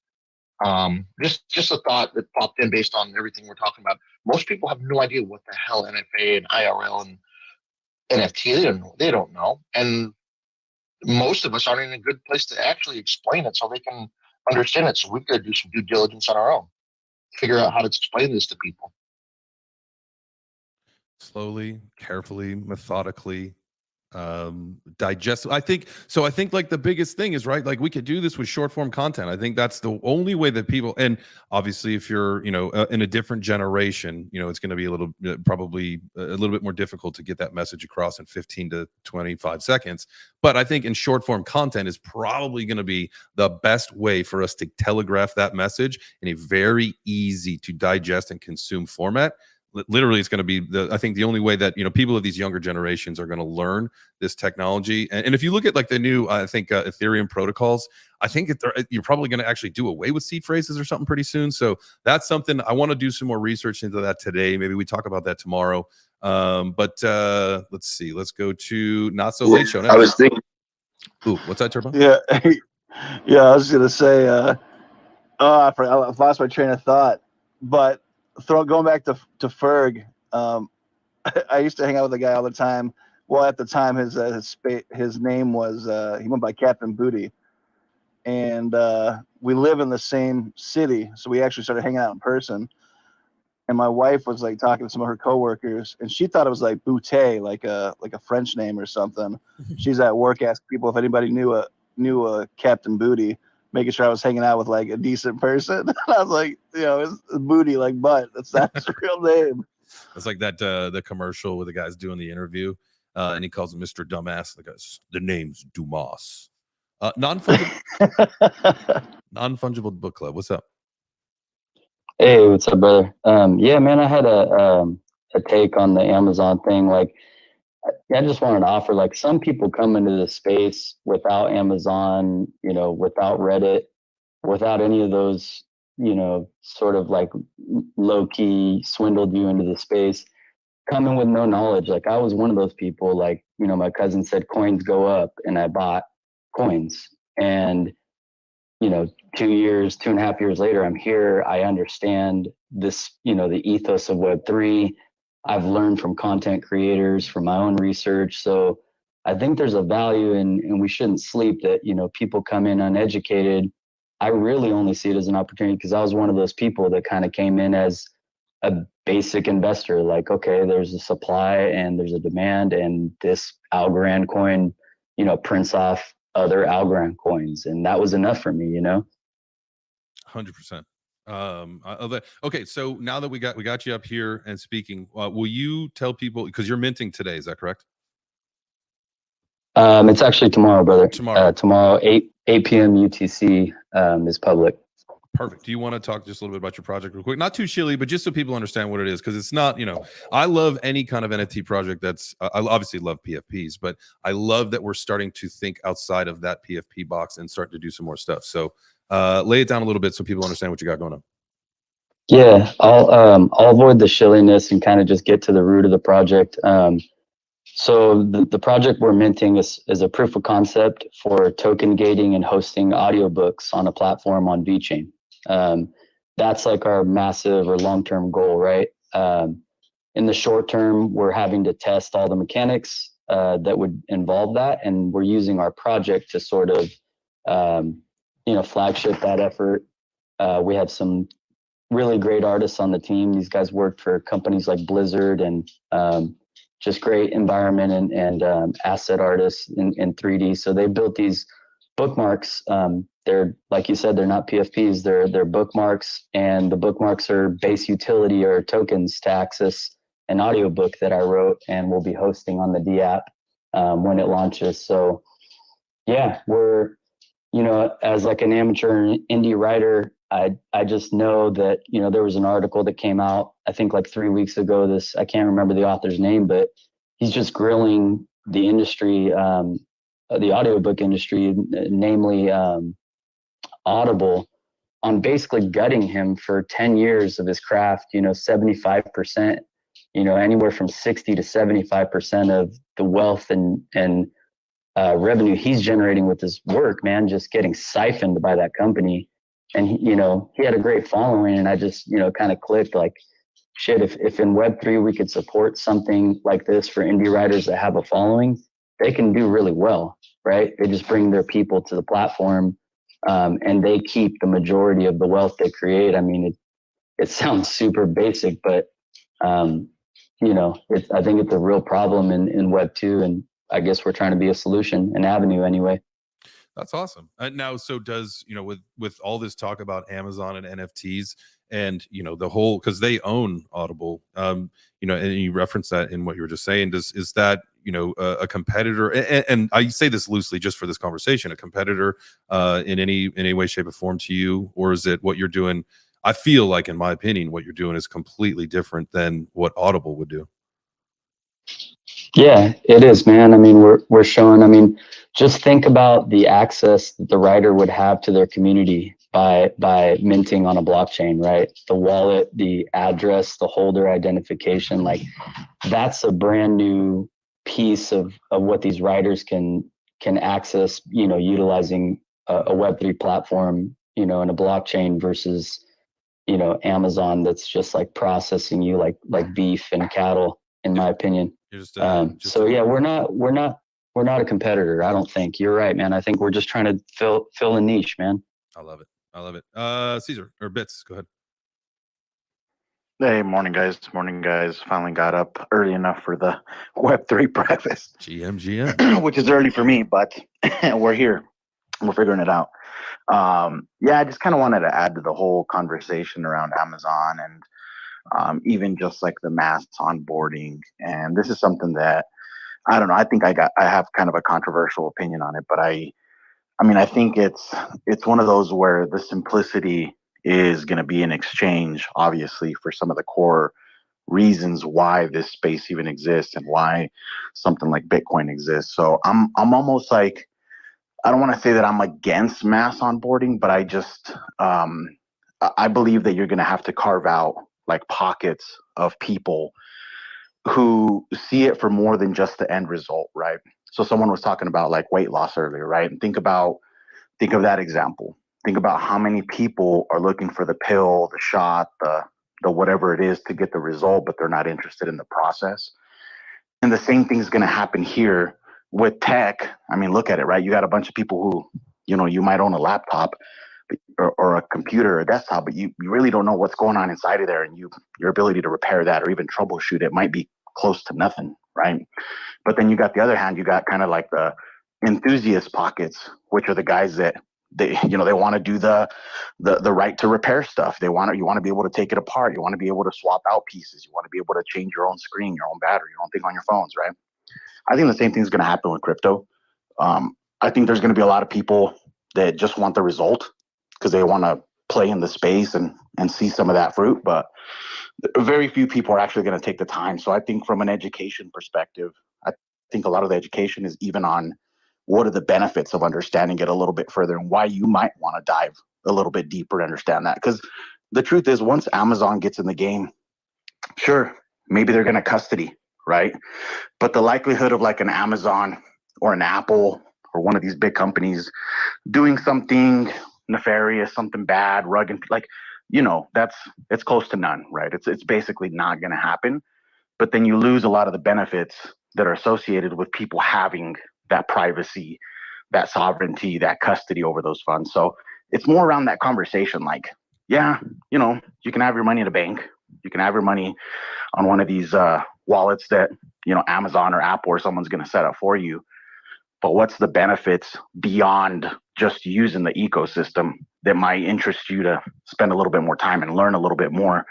Just a thought that popped in based on everything we're talking about. Most people have no idea what the hell NFA and IRL and NFT, they don't know. And most of us aren't in a good place to actually explain it so they can understand it. So we've got to do some due diligence on our own, figure out how to explain this to people. Slowly, carefully, methodically, digest. I think like the biggest thing is, right, like we could do this with short form content. I think that's the only way that people, and obviously if you're, you know, in a different generation, you know, it's going to be probably a little bit more difficult to get that message across in 15 to 25 seconds. But I think in short form content is probably going to be the best way for us to telegraph that message in a very easy to digest and consume format. Literally, it's going to be I think the only way that, you know, people of these younger generations are going to learn this technology. And if you look at like the new, I think Ethereum protocols, I think you're probably going to actually do away with seed phrases or something pretty soon. So that's something I want to do some more research into that today. Maybe we talk about that tomorrow. But let's see. Let's go to Not So Late Show next. I was thinking. Ooh, what's that, Turbo? Yeah, yeah. I was gonna say. I've lost my train of thought, but going back to Ferg, I used to hang out with a guy all the time. Well, at the time, his name was he went by Captain Booty, and we live in the same city, so we actually started hanging out in person. And my wife was like talking to some of her coworkers, and she thought it was like Boutte, like a French name or something. She's at work asking people if anybody knew a Captain Booty, making sure I was hanging out with like a decent person. I was like, it's Booty, like butt. That's not his real name. It's like that the commercial where the guy's doing the interview, and he calls him Mr. Dumbass. The guy's, the name's Dumas. Non-fungible book club. What's up? Hey, what's up, brother? Yeah, man, I had a take on the Amazon thing. Like, I just wanted to offer, like, some people come into the space without Amazon, without Reddit, without any of those, sort of like low key swindled you into the space, coming with no knowledge. Like, I was one of those people. Like, my cousin said coins go up, and I bought coins, and 2.5 years later, I'm here. I understand this, the ethos of Web3. I've learned from content creators, from my own research. So I think there's a value and we shouldn't sleep that, people come in uneducated. I really only see it as an opportunity because I was one of those people that kind of came in as a basic investor. Like, okay, there's a supply and there's a demand, and this Algorand coin, prints off other Algorand coins, and that was enough for me. 100%. Okay, so now that we got you up here and speaking, will you tell people, because you're minting today, is that correct? It's actually tomorrow, brother. Tomorrow 8 p.m. UTC is public. Perfect. Do you want to talk just a little bit about your project real quick? Not too shilly, but just so people understand what it is, because it's not, I love any kind of NFT project that's, I obviously love PFPs, but I love that we're starting to think outside of that PFP box and start to do some more stuff. So lay it down a little bit so people understand what you got going on. Yeah, I'll avoid the shilliness and kind of just get to the root of the project. So the project we're minting is a proof of concept for token gating and hosting audiobooks on a platform on VeChain. That's like our massive or long-term goal, right? In the short term, we're having to test all the mechanics that would involve that, and we're using our project to sort of, flagship that effort. We have some really great artists on the team. These guys worked for companies like Blizzard and just great environment and asset artists in 3D. So they built these bookmarks. They're, like you said, they're not PFPs, they're bookmarks, and the bookmarks are base utility or tokens to access an audiobook that I wrote and we'll be hosting on the D app when it launches. So yeah, we're, as like an amateur indie writer, I just know that, there was an article that came out, I think like 3 weeks ago, I can't remember the author's name, but he's just grilling the industry, the audiobook industry, namely Audible, on basically gutting him for 10 years of his craft, 75%, anywhere from 60 to 75% of the wealth and revenue he's generating with his work, man, just getting siphoned by that company. And he had a great following, and I just, kind of clicked like, shit, if in Web3 we could support something like this for indie writers that have a following, they can do really well, right? They just bring their people to the platform, and they keep the majority of the wealth they create. I mean, it sounds super basic, but I think it's a real problem in Web2, and I guess we're trying to be a solution, an avenue anyway. That's awesome. Now, so does, with all this talk about Amazon and NFTs and, the whole, because they own Audible, and you referenced that in what you were just saying, is that, a competitor, and I say this loosely just for this conversation, a competitor in any way, shape, or form to you, or is it what you're doing? I feel like, in my opinion, what you're doing is completely different than what Audible would do. Yeah, it is, man. I mean, we're showing, just think about the access that the writer would have to their community by minting on a blockchain, right? The wallet, the address, the holder identification, like that's a brand new piece of what these writers can access, utilizing a Web3 platform, and a blockchain versus, Amazon that's just like processing you like beef and cattle. in my opinion. You're just, So yeah, we're not a competitor. I don't think. You're right, man. I think we're just trying to fill a niche, man. I love it. I love it. Caesar or Bits, go ahead. Hey, morning guys. Morning guys. Finally got up early enough for the Web3 breakfast. GM. Which is early for me, but we're here. We're figuring it out. Yeah, I just kind of wanted to add to the whole conversation around Amazon and even just like the mass onboarding. And this is something that I don't know. I think I have kind of a controversial opinion on it, but I mean, I think it's one of those where the simplicity is going to be in exchange, obviously, for some of the core reasons why this space even exists and why something like Bitcoin exists. So I'm almost like, I don't want to say that I'm against mass onboarding, but I believe that you're going to have to carve out like pockets of people who see it for more than just the end result, right? So someone was talking about like weight loss earlier, right? And think of that example. Think about how many people are looking for the pill, the shot, the whatever it is to get the result, but they're not interested in the process. And the same thing is going to happen here with tech. I mean, look at it, right? You got a bunch of people who, you might own a laptop or a computer or a desktop, but you really don't know what's going on inside of there, and your ability to repair that or even troubleshoot it might be close to nothing, right? But then you got the other hand, you got kind of like the enthusiast pockets, which are the guys that they want to do the right to repair stuff. You want to be able to take it apart. You want to be able to swap out pieces. You want to be able to change your own screen, your own battery, your own thing on your phones, right? I think the same thing is going to happen with crypto. I think there's going to be a lot of people that just want the result because they want to play in the space and see some of that fruit, but very few people are actually going to take the time. So I think from an education perspective, I think a lot of the education is even on what are the benefits of understanding it a little bit further and why you might want to dive a little bit deeper to understand that. Because the truth is, once Amazon gets in the game, sure, maybe they're going to custody, right? But the likelihood of like an Amazon or an Apple or one of these big companies doing something nefarious, something bad, it's close to none, right? It's basically not going to happen. But then you lose a lot of the benefits that are associated with people having that privacy, that sovereignty, that custody over those funds. So it's more around that conversation. Like, yeah, you can have your money in a bank. You can have your money on one of these wallets that, Amazon or Apple or someone's going to set up for you. But what's the benefits beyond just using the ecosystem that might interest you to spend a little bit more time and learn a little bit more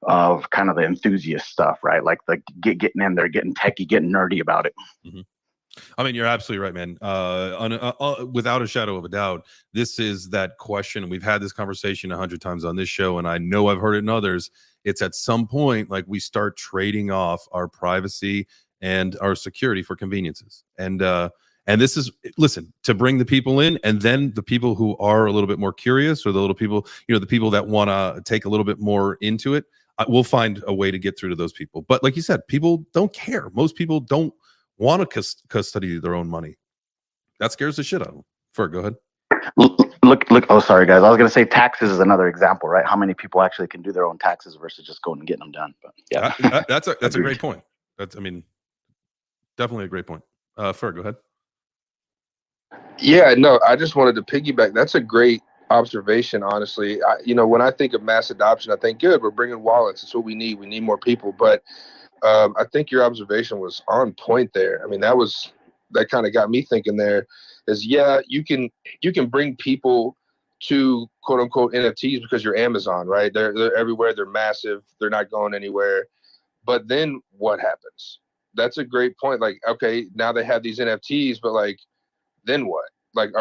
of kind of the enthusiast stuff, right? Like getting in there, getting techie, getting nerdy about it. Mm-hmm. I mean, you're absolutely right, man. Without a shadow of a doubt, this is that question. We've had this conversation 100 times on this show, and I know I've heard it in others. It's at some point like we start trading off our privacy and our security for conveniences. And this is, listen, to bring the people in, and then the people who are a little bit more curious, or the little people, the people that want to take a little bit more into it, we'll find a way to get through to those people. But like you said, people don't care. Most people don't want to custody their own money. That scares the shit out of them. Go ahead. Look. Oh, sorry, guys. I was going to say taxes is another example, right? How many people actually can do their own taxes versus just going and getting them done? But yeah, that's a great point. Definitely a great point. Go ahead. Yeah, no, I just wanted to piggyback. That's a great observation, honestly. When I think of mass adoption, I think, good, we're bringing wallets. It's what we need. We need more people. But I think your observation was on point there. I mean, that kind of got me thinking there is, yeah, you can bring people to quote unquote NFTs because you're Amazon, right? They're everywhere. They're massive. They're not going anywhere. But then what happens? That's a great point. Like, okay, now they have these NFTs, but like, then what? Like,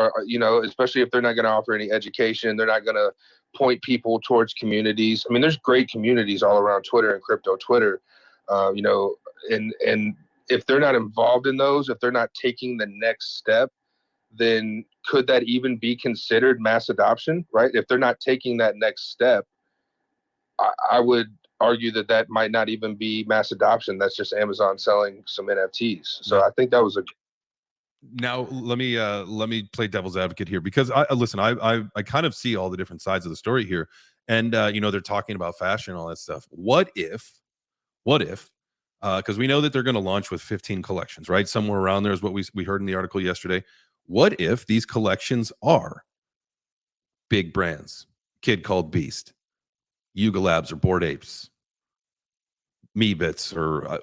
especially if they're not going to offer any education, they're not going to point people towards communities. I mean, there's great communities all around Twitter and crypto Twitter, and if they're not involved in those, if they're not taking the next step, then could that even be considered mass adoption, right? If they're not taking that next step, I would argue that might not even be mass adoption. That's just Amazon selling some NFTs. So I think that was a. Now let me play devil's advocate here, because I kind of see all the different sides of the story here, and they're talking about fashion and all that stuff. What if because we know that they're going to launch with 15 collections, right? Somewhere around there is what we heard in the article yesterday. What if these collections are big brands? Kid Called Beast, Yuga Labs or Bored Apes, Meebits, or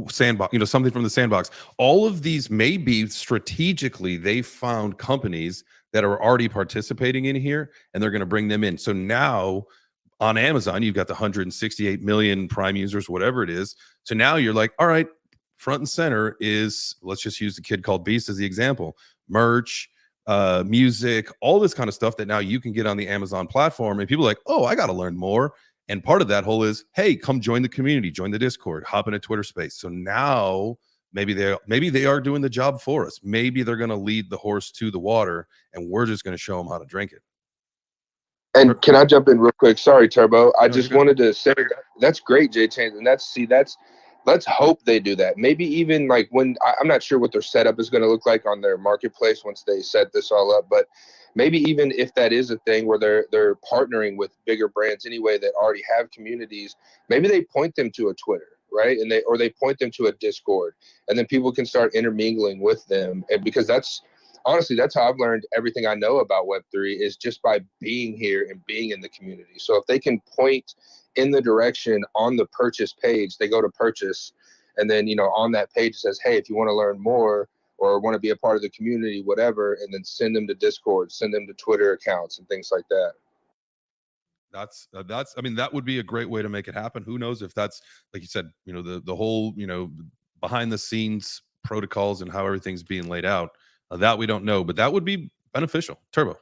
Sandbox, something from the Sandbox. All of these may be strategically, they found companies that are already participating in here, and they're going to bring them in. So now on Amazon, you've got the 168 million Prime users, whatever it is. So now you're like, all right, front and center is, let's just use the Kid Called Beast as the example, merch, music, all this kind of stuff that now you can get on the Amazon platform. And people are like, oh, I got to learn more. And part of that whole is, hey, come join the community, join the Discord, hop in a Twitter space. So now maybe they are doing the job for us. Maybe they're going to lead the horse to the water, and we're just going to show them how to drink it. And can I jump in real quick? Sorry, Turbo. I just you're good. wanted to say that's great, Jay Chains, and let's hope they do that. Maybe even like I'm not sure what their setup is going to look like on their marketplace once they set this all up, but maybe even if that is a thing where they're partnering with bigger brands anyway that already have communities, maybe they point them to a Twitter, right? And they point them to a Discord, and then people can start intermingling with them. And because honestly, that's how I've learned everything I know about Web3 is just by being here and being in the community. So if they can point in the direction on the purchase page, they go to purchase, and then, on that page it says, hey, if you want to learn more or want to be a part of the community, whatever, and then send them to Discord, send them to Twitter accounts and things like that. That would be a great way to make it happen. Who knows if that's, like you said, the whole, behind the scenes protocols and how everything's being laid out. That we don't know, but that would be beneficial. Turbo.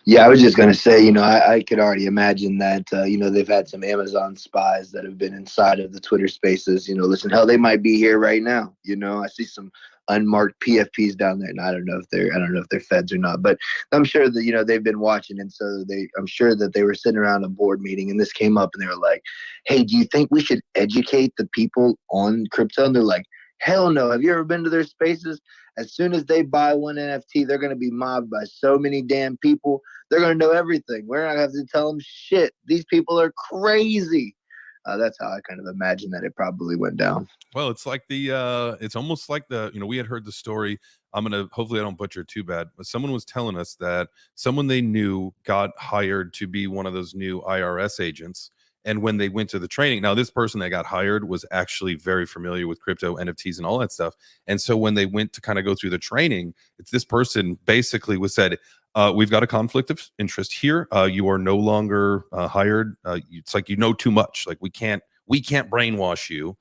Yeah, I was just gonna say, I could already imagine that, they've had some Amazon spies that have been inside of the Twitter Spaces. Listen, hell, they might be here right now. I see some unmarked PFPs down there, and I don't know if they're feds or not, but I'm sure that they've been watching, and so I'm sure that they were sitting around a board meeting, and this came up, and they were like, "Hey, do you think we should educate the people on crypto?" And they're like, "Hell no! Have you ever been to their spaces? As soon as they buy one NFT, they're going to be mobbed by so many damn people. They're going to know everything. We're not going to have to tell them shit. These people are crazy." That's how I kind of imagine that it probably went down. Well, it's like it's almost like we had heard the story. Hopefully I don't butcher it too bad, but someone was telling us that someone they knew got hired to be one of those new IRS agents. And when they went to the training, now this person that got hired was actually very familiar with crypto, NFTs, and all that stuff. And so when they went to kind of go through the training, this person basically was said, we've got a conflict of interest here. You are no longer hired. It's like, too much. Like we can't brainwash you.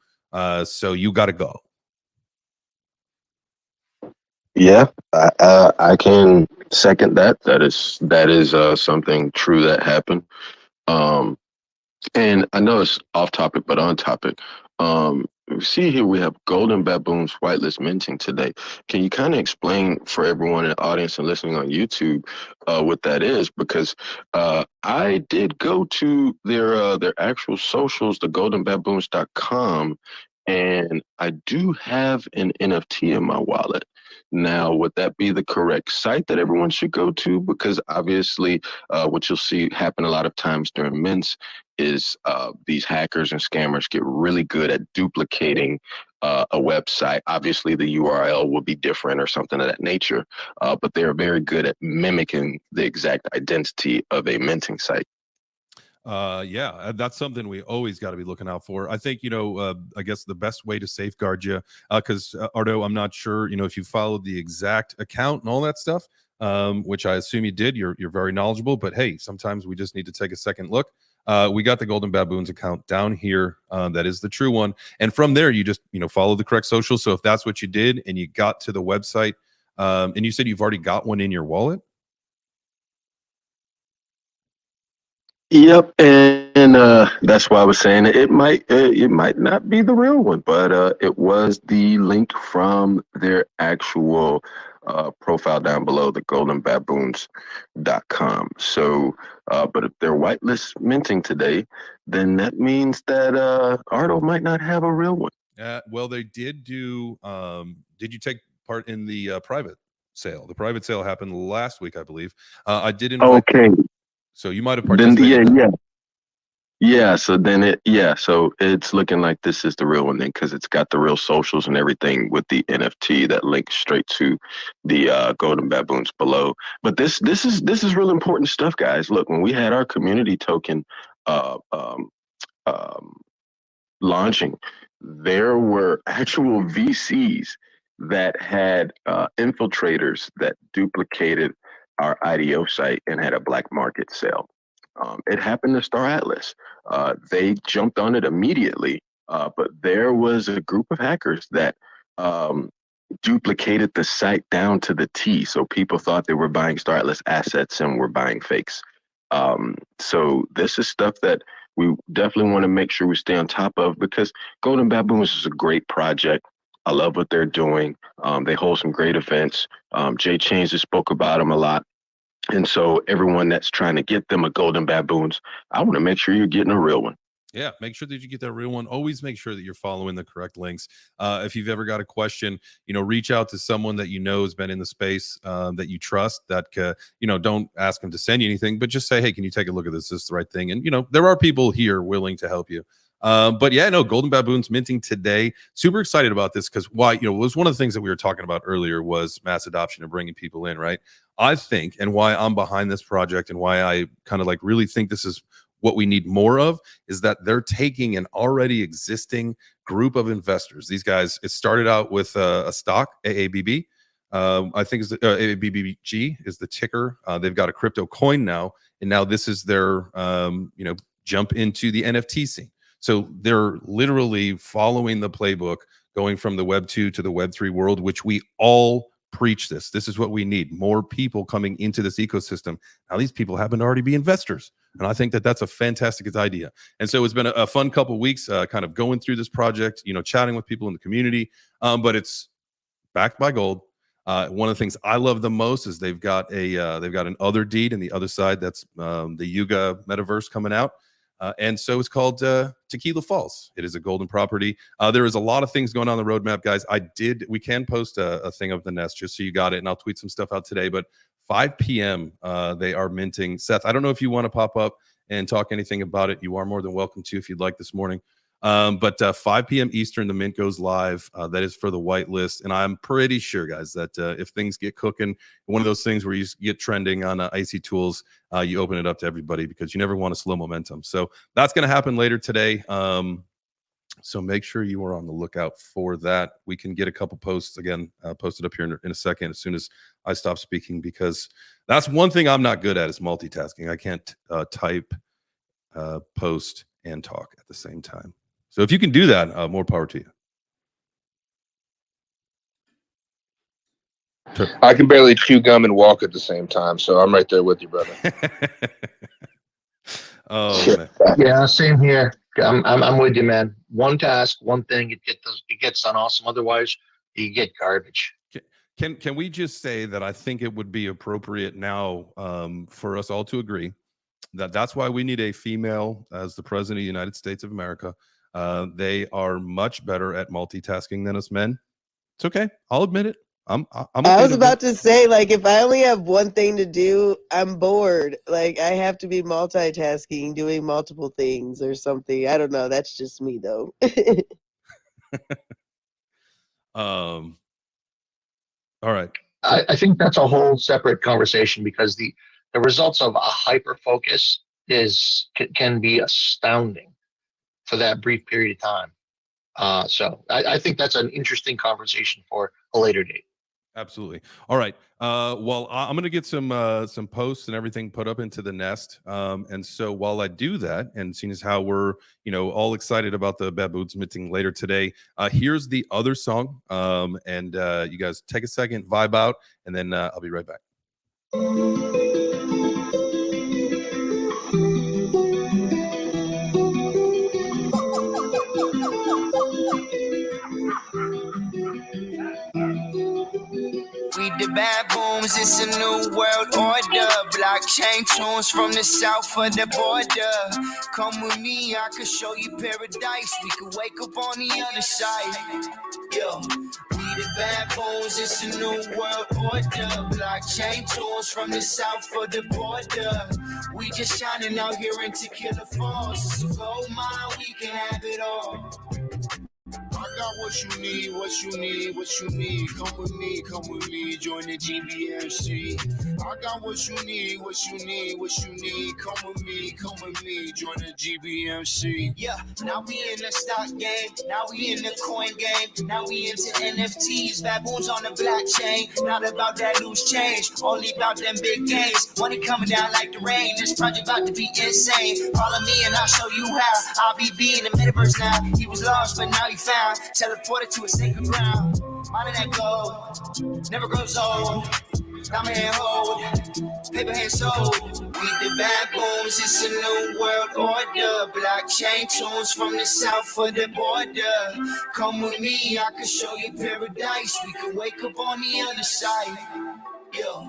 So you got to go. Yeah, I can second that. That is something true that happened. And I know it's off topic, but on topic. See here we have Golden Baboons whitelist minting today. Can you kind of explain for everyone in the audience and listening on YouTube what that is? Because I did go to their actual socials, the goldenbaboons.com, and I do have an NFT in my wallet. Now, would that be the correct site that everyone should go to? Because obviously, what you'll see happen a lot of times during mints is these hackers and scammers get really good at duplicating a website. Obviously, the URL will be different or something of that nature, but they're very good at mimicking the exact identity of a minting site. Yeah, that's something we always got to be looking out for. I think, I guess the best way to safeguard you, because Ardo, I'm not sure, if you followed the exact account and all that stuff, which I assume you did. You're very knowledgeable, but hey, sometimes we just need to take a second look. We got the Golden Baboons account down here. That is the true one. And from there, you just, follow the correct social. So if that's what you did and you got to the website, and you said you've already got one in your wallet. Yep, and that's why I was saying it might not be the real one, but it was the link from their actual profile down below, the goldenbaboons.com. So, but if they're whitelist minting today, then that means that Ardo might not have a real one. Well, they did do. Did you take part in the private sale? The private sale happened last week, I believe. I did invite. Okay. So you might have participated. Yeah. Yeah, so so it's looking like this is the real one then, because it's got the real socials and everything with the NFT that links straight to the golden baboons below. But this is really important stuff, guys. Look, when we had our community token uh, um, um, launching, there were actual VCs that had infiltrators that duplicated our IDO site and had a black market sale. It happened to Star Atlas. They jumped on it immediately, but there was a group of hackers that um, duplicated the site down to the T. So people thought they were buying Star Atlas assets and were buying fakes. So this is stuff that we definitely want to make sure we stay on top of, because Golden Baboons is a great project. I love what they're doing. They hold some great events. Jay Chains has spoke about them a lot. And so everyone that's trying to get them a Golden Baboons, I want to make sure you're getting a real one. Yeah, make sure that you get that real one. Always make sure that you're following the correct links. If you've ever got a question, reach out to someone that you know has been in the space, that you trust. That don't ask them to send you anything, but just say, "Hey, can you take a look at this? Is this the right thing?" And there are people here willing to help you. But yeah, no, Golden Baboons minting today. Super excited about this because it was one of the things that we were talking about earlier was mass adoption and bringing people in, right? I think, and why I'm behind this project and why I kind of really think this is what we need more of, is that they're taking an already existing group of investors. These guys, it started out with a stock, AABB. I think it's AABBG is the ticker. They've got a crypto coin now, and now this is their jump into the NFT scene. So they're literally following the playbook, going from the Web 2 to the Web 3 world, which we all preach this. This is what we need. More people coming into this ecosystem. Now, these people happen to already be investors. And I think that that's a fantastic idea. And so it's been a fun couple of weeks kind of going through this project, chatting with people in the community. But it's backed by gold. One of the things I love the most is they've got an other deed in the other side. That's the Yuga metaverse coming out. And so it's called Tequila Falls. It is a golden property. There is a lot of things going on the roadmap, guys. We can post a thing of the nest just so you got it, and I'll tweet some stuff out today. But 5 p.m. They are minting. Seth, I don't know if you want to pop up and talk anything about it. You are more than welcome to if you'd like this morning. But 5 p.m. Eastern, the mint goes live. That is for the whitelist. And I'm pretty sure, guys, that if things get cooking, one of those things where you get trending on Icy Tools, you open it up to everybody because you never want to slow momentum. So that's going to happen later today. So make sure you are on the lookout for that. We can get a couple posts again posted up here in a second as soon as I stop speaking, because that's one thing I'm not good at is multitasking. I can't type, post, and talk at the same time. So if you can do that, more power to you. I can barely chew gum and walk at the same time, so I'm right there with you, brother. Oh man. Yeah, same here. I'm with you, man. One task, one thing, it gets done awesome. Otherwise, you get garbage. Can we just say that I think it would be appropriate now for us all to agree that that's why we need a female as the president of the United States of America. They are much better at multitasking than us men. It's okay. I'll admit it. I'm okay. I was about to say, if I only have one thing to do, I'm bored. I have to be multitasking, doing multiple things or something. I don't know. That's just me, though. All right. I think that's a whole separate conversation, because the results of a hyper focus can be astounding for that brief period of time. So I think that's an interesting conversation for a later date. Absolutely. All right. Well, I'm going to get some posts and everything put up into the nest. And so while I do that, and seeing as how we're, all excited about the baboons minting later today, here's the other song. And you guys take a second, vibe out, and then I'll be right back. We the baboons, it's a new world order. Blockchain tunes from the south of the border. Come with me, I can show you paradise. We can wake up on the other side. Yo, we the backbones, it's a new world order. Blockchain tools from the south for the border. We just shining out here in Tequila Falls. It's a gold mine, we can have it all. I got what you need, what you need, what you need. Come with me, join the GBMC. I got what you need, what you need, what you need. Come with me, join the GBMC. Yeah, now we in the stock game, now we in the coin game, now we into NFTs, baboons on the blockchain. Not about that loose change, only about them big gains. Money coming down like the rain, this project about to be insane. Follow me and I'll show you how. I'll be in the metaverse now. He was lost, but now he found. Teleported to a sacred ground. Mining that gold, never grows old. Diamond hand hold, paper hand sold. We the backbones, it's a new world order. Blockchain tunes from the south for the border. Come with me, I can show you paradise. We can wake up on the other side. Yo,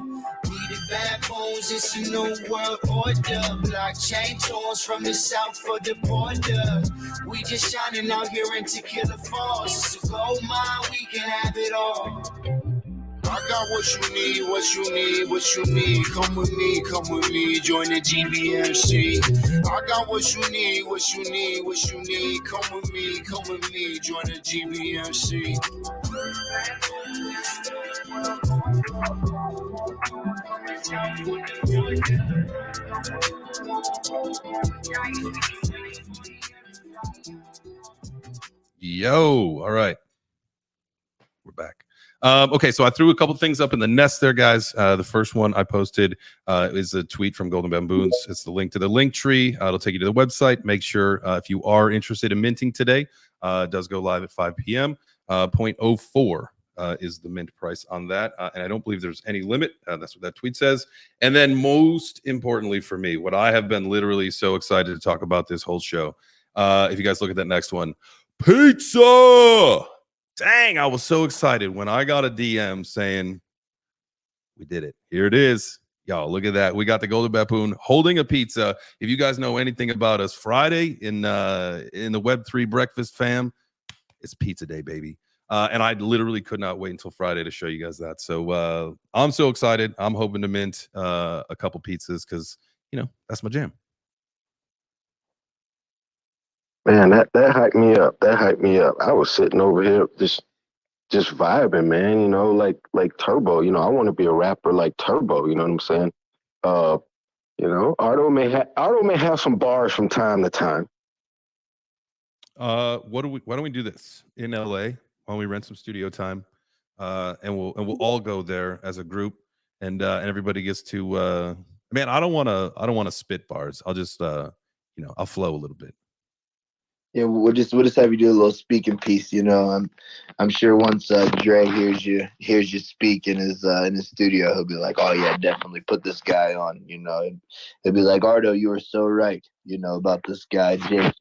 we the backbones, it's a new world order. Blockchain tunes from the south for the border. We just shining out here in Tequila Falls. It's a gold mine, we can have it all. I got what you need, what you need, what you need. Come with me, join the GBMC. I got what you need, what you need, what you need. Come with me, join the GBMC. Yo, all right. We're back. Okay, so I threw a couple things up in the nest there, guys. The first one I posted is a tweet from Golden Bamboons. It's the link to the link tree. It'll take you to the website. Make sure if you are interested in minting today, it does go live at 5 p.m. 0.04 is the mint price on that. And I don't believe there's any limit. That's what that tweet says. And then most importantly for me, what I have been literally so excited to talk about this whole show. If you guys look at that next one, pizza. Dang, I was so excited when I got a DM saying, we did it. Here it is. Y'all, look at that. We got the Golden Baboon holding a pizza. If you guys know anything about us, Friday in the Web3 breakfast fam, it's pizza day, baby. And I literally could not wait until Friday to show you guys that. So I'm so excited. I'm hoping to mint a couple pizzas because, you know, that's my jam. Man, that hyped me up. That hyped me up. I was sitting over here just vibing, man. You know, like Turbo. You know, I want to be a rapper like Turbo. You know what I'm saying? You know, Ardo may have some bars from time to time. Why don't we do this in LA? Why don't we rent some studio time? And we'll all go there as a group, and everybody gets to. Man, I don't want to spit bars. I'll just you know, I'll flow a little bit. Yeah, we'll just have you do a little speaking piece. You know, I'm sure once Dre hears you speak in his studio, he'll be like, oh yeah, definitely put this guy on. You know, and he'll be like, Ardo, you were so right. You know, about this guy, Jake.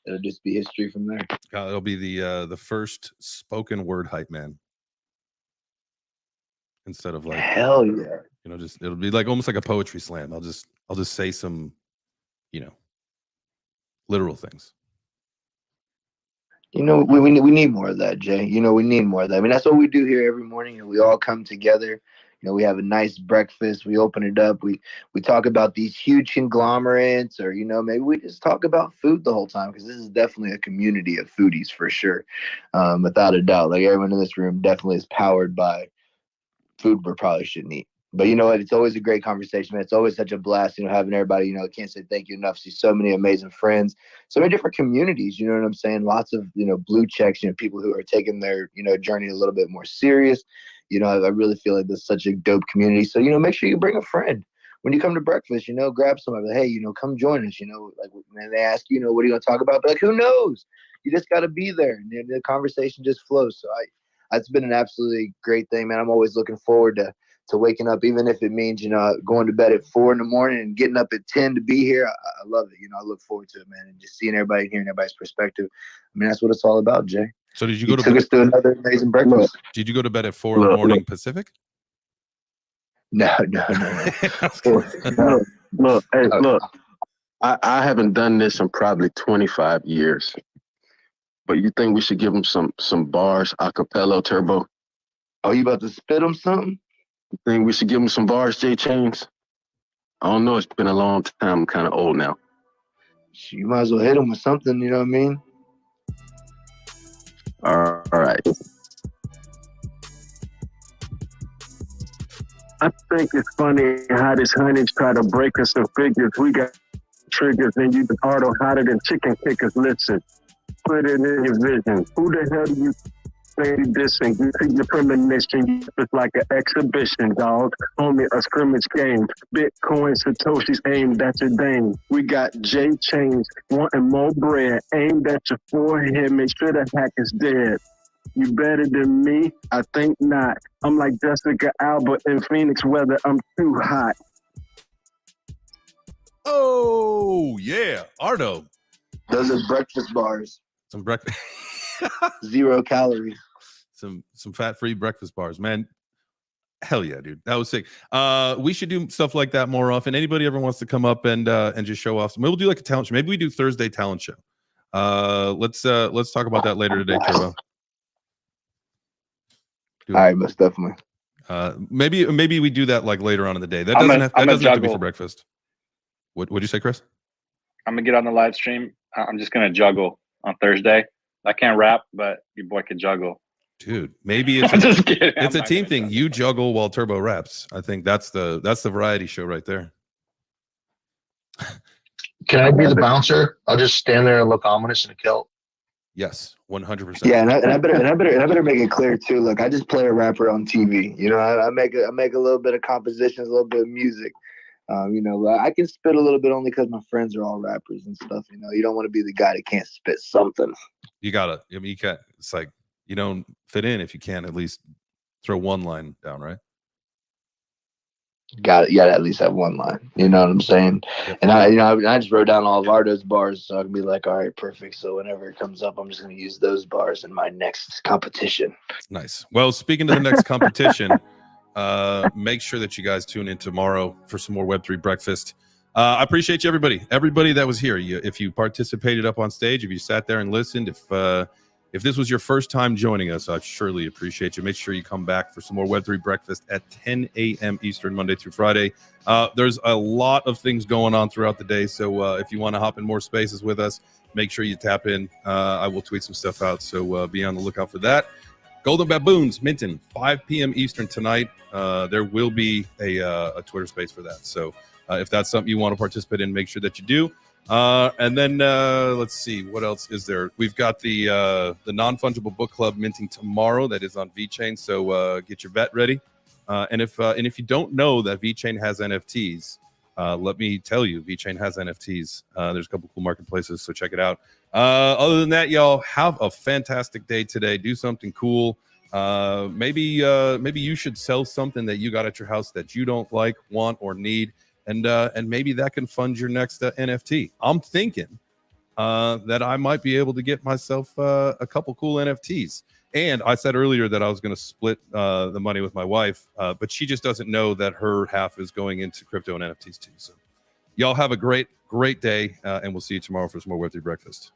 It'll just be history from there. It'll be the first spoken word hype man. Instead of like, hell yeah, you know, just it'll be like almost like a poetry slam. I'll just say some, you know, literal things. You know, we need more of that, Jay. You know, we need more of that. I mean, that's what we do here every morning, and we all come together. You know, we have a nice breakfast. We open it up. We talk about these huge conglomerates, or, you know, maybe we just talk about food the whole time, because this is definitely a community of foodies for sure, without a doubt. Like, everyone in this room definitely is powered by food we probably shouldn't eat. But you know what? It's always a great conversation, man. It's always such a blast, you know, having everybody, you know, can't say thank you enough. See so many amazing friends, so many different communities, you know what I'm saying? Lots of, you know, blue checks, you know, people who are taking their, you know, journey a little bit more serious. You know, I really feel like this is such a dope community. So, you know, make sure you bring a friend. When you come to breakfast, you know, grab somebody, like, hey, you know, come join us, you know, like when they ask, you know, what are you going to talk about? But like, who knows? You just got to be there, and the conversation just flows. So it's been an absolutely great thing, man. I'm always looking forward to waking up, even if it means, you know, going to bed at 4 a.m. and getting up at 10 to be here. I love it. You know, I look forward to it, man. And just seeing everybody and hearing everybody's perspective. I mean, that's what it's all about, Jay. So did you go to took bed? Us to another amazing breakfast. Did you go to bed at 4 a.m. Pacific? No. Look, I haven't done this in probably 25 years. but you think we should give him some bars, acapella, Turbo? Oh, you about to spit him something? You think we should give him some bars, J Chains? I don't know. It's been a long time. I'm kind of old now. You might as well hit him with something. You know what I mean? All right. I think it's funny how this honeys try to break us in figures. We got triggers and you auto hotter than chicken kickers. Listen, put it in your vision. Who the hell do you say this and you see your premonition? It's like an exhibition, dog. Homie, a scrimmage game. Bitcoin, Satoshi's aimed at your dame. We got J Chains wanting more bread. Aimed at your forehead. Make sure the hack is dead. You better than me? I think not. I'm like Jessica Alba in Phoenix weather. I'm too hot. Oh yeah, Ardo. Those are breakfast bars. Some breakfast. 0 calories. Some fat-free breakfast bars, man. Hell yeah, dude. That was sick. We should do stuff like that more often. Anybody ever wants to come up and just show off? Maybe we'll do like a talent show. Maybe we do Thursday talent show. Let's talk about that later today, Turbo. All right, most definitely. Maybe we do that like later on in the day. That doesn't have to be for breakfast. What'd you say, Chris? I'm gonna get on the live stream. I'm just gonna juggle on Thursday. I can't rap, but your boy can juggle. Dude, maybe it's it's a team thing. You juggle while Turbo raps. I think that's the variety show right there. Can I be the bouncer? I'll just stand there and look ominous in a kilt. Yes, 100%. Yeah, and I better make it clear too. Look, I just play a rapper on TV. You know, I make a little bit of compositions, a little bit of music. You know, I can spit a little bit only because my friends are all rappers and stuff. You know, you don't want to be the guy that can't spit something. You gotta. I mean, you can't. It's like you don't fit in if you can't at least throw one line down, right? You gotta at least have one line. You know what I'm saying? Yep. And I just wrote down all of Ardo's bars, so I can be like, all right, perfect. So whenever it comes up, I'm just gonna use those bars in my next competition. Nice. Well, speaking of the next competition, make sure that you guys tune in tomorrow for some more Web3 breakfast. I appreciate you, everybody that was here. If you participated up on stage, if you sat there and listened, if this was your first time joining us, I surely appreciate you. Make sure you come back for some more Web3 breakfast at 10 a.m. Eastern, Monday through Friday. There's a lot of things going on throughout the day, so if you want to hop in more spaces with us, make sure you tap in. I will tweet some stuff out, so be on the lookout for that. Golden Baboons, Minton, 5 p.m. Eastern tonight. There will be a Twitter space for that. So if that's something you want to participate in, make sure that you do. And then let's see, what else is there? We've got the non-fungible book club minting tomorrow. That is on VeChain. So get your bet ready. And if you don't know that VeChain has NFTs, let me tell you, VeChain has NFTs. There's a couple cool marketplaces, so check it out. Other than that, y'all have a fantastic day today. Do something cool. Maybe you should sell something that you got at your house that you don't like, want, or need, and maybe that can fund your next NFT. I'm thinking that I might be able to get myself a couple cool NFTs. And I said earlier that I was going to split the money with my wife, but she just doesn't know that her half is going into crypto and NFTs too. So y'all have a great day, and we'll see you tomorrow for some more Web3 breakfast.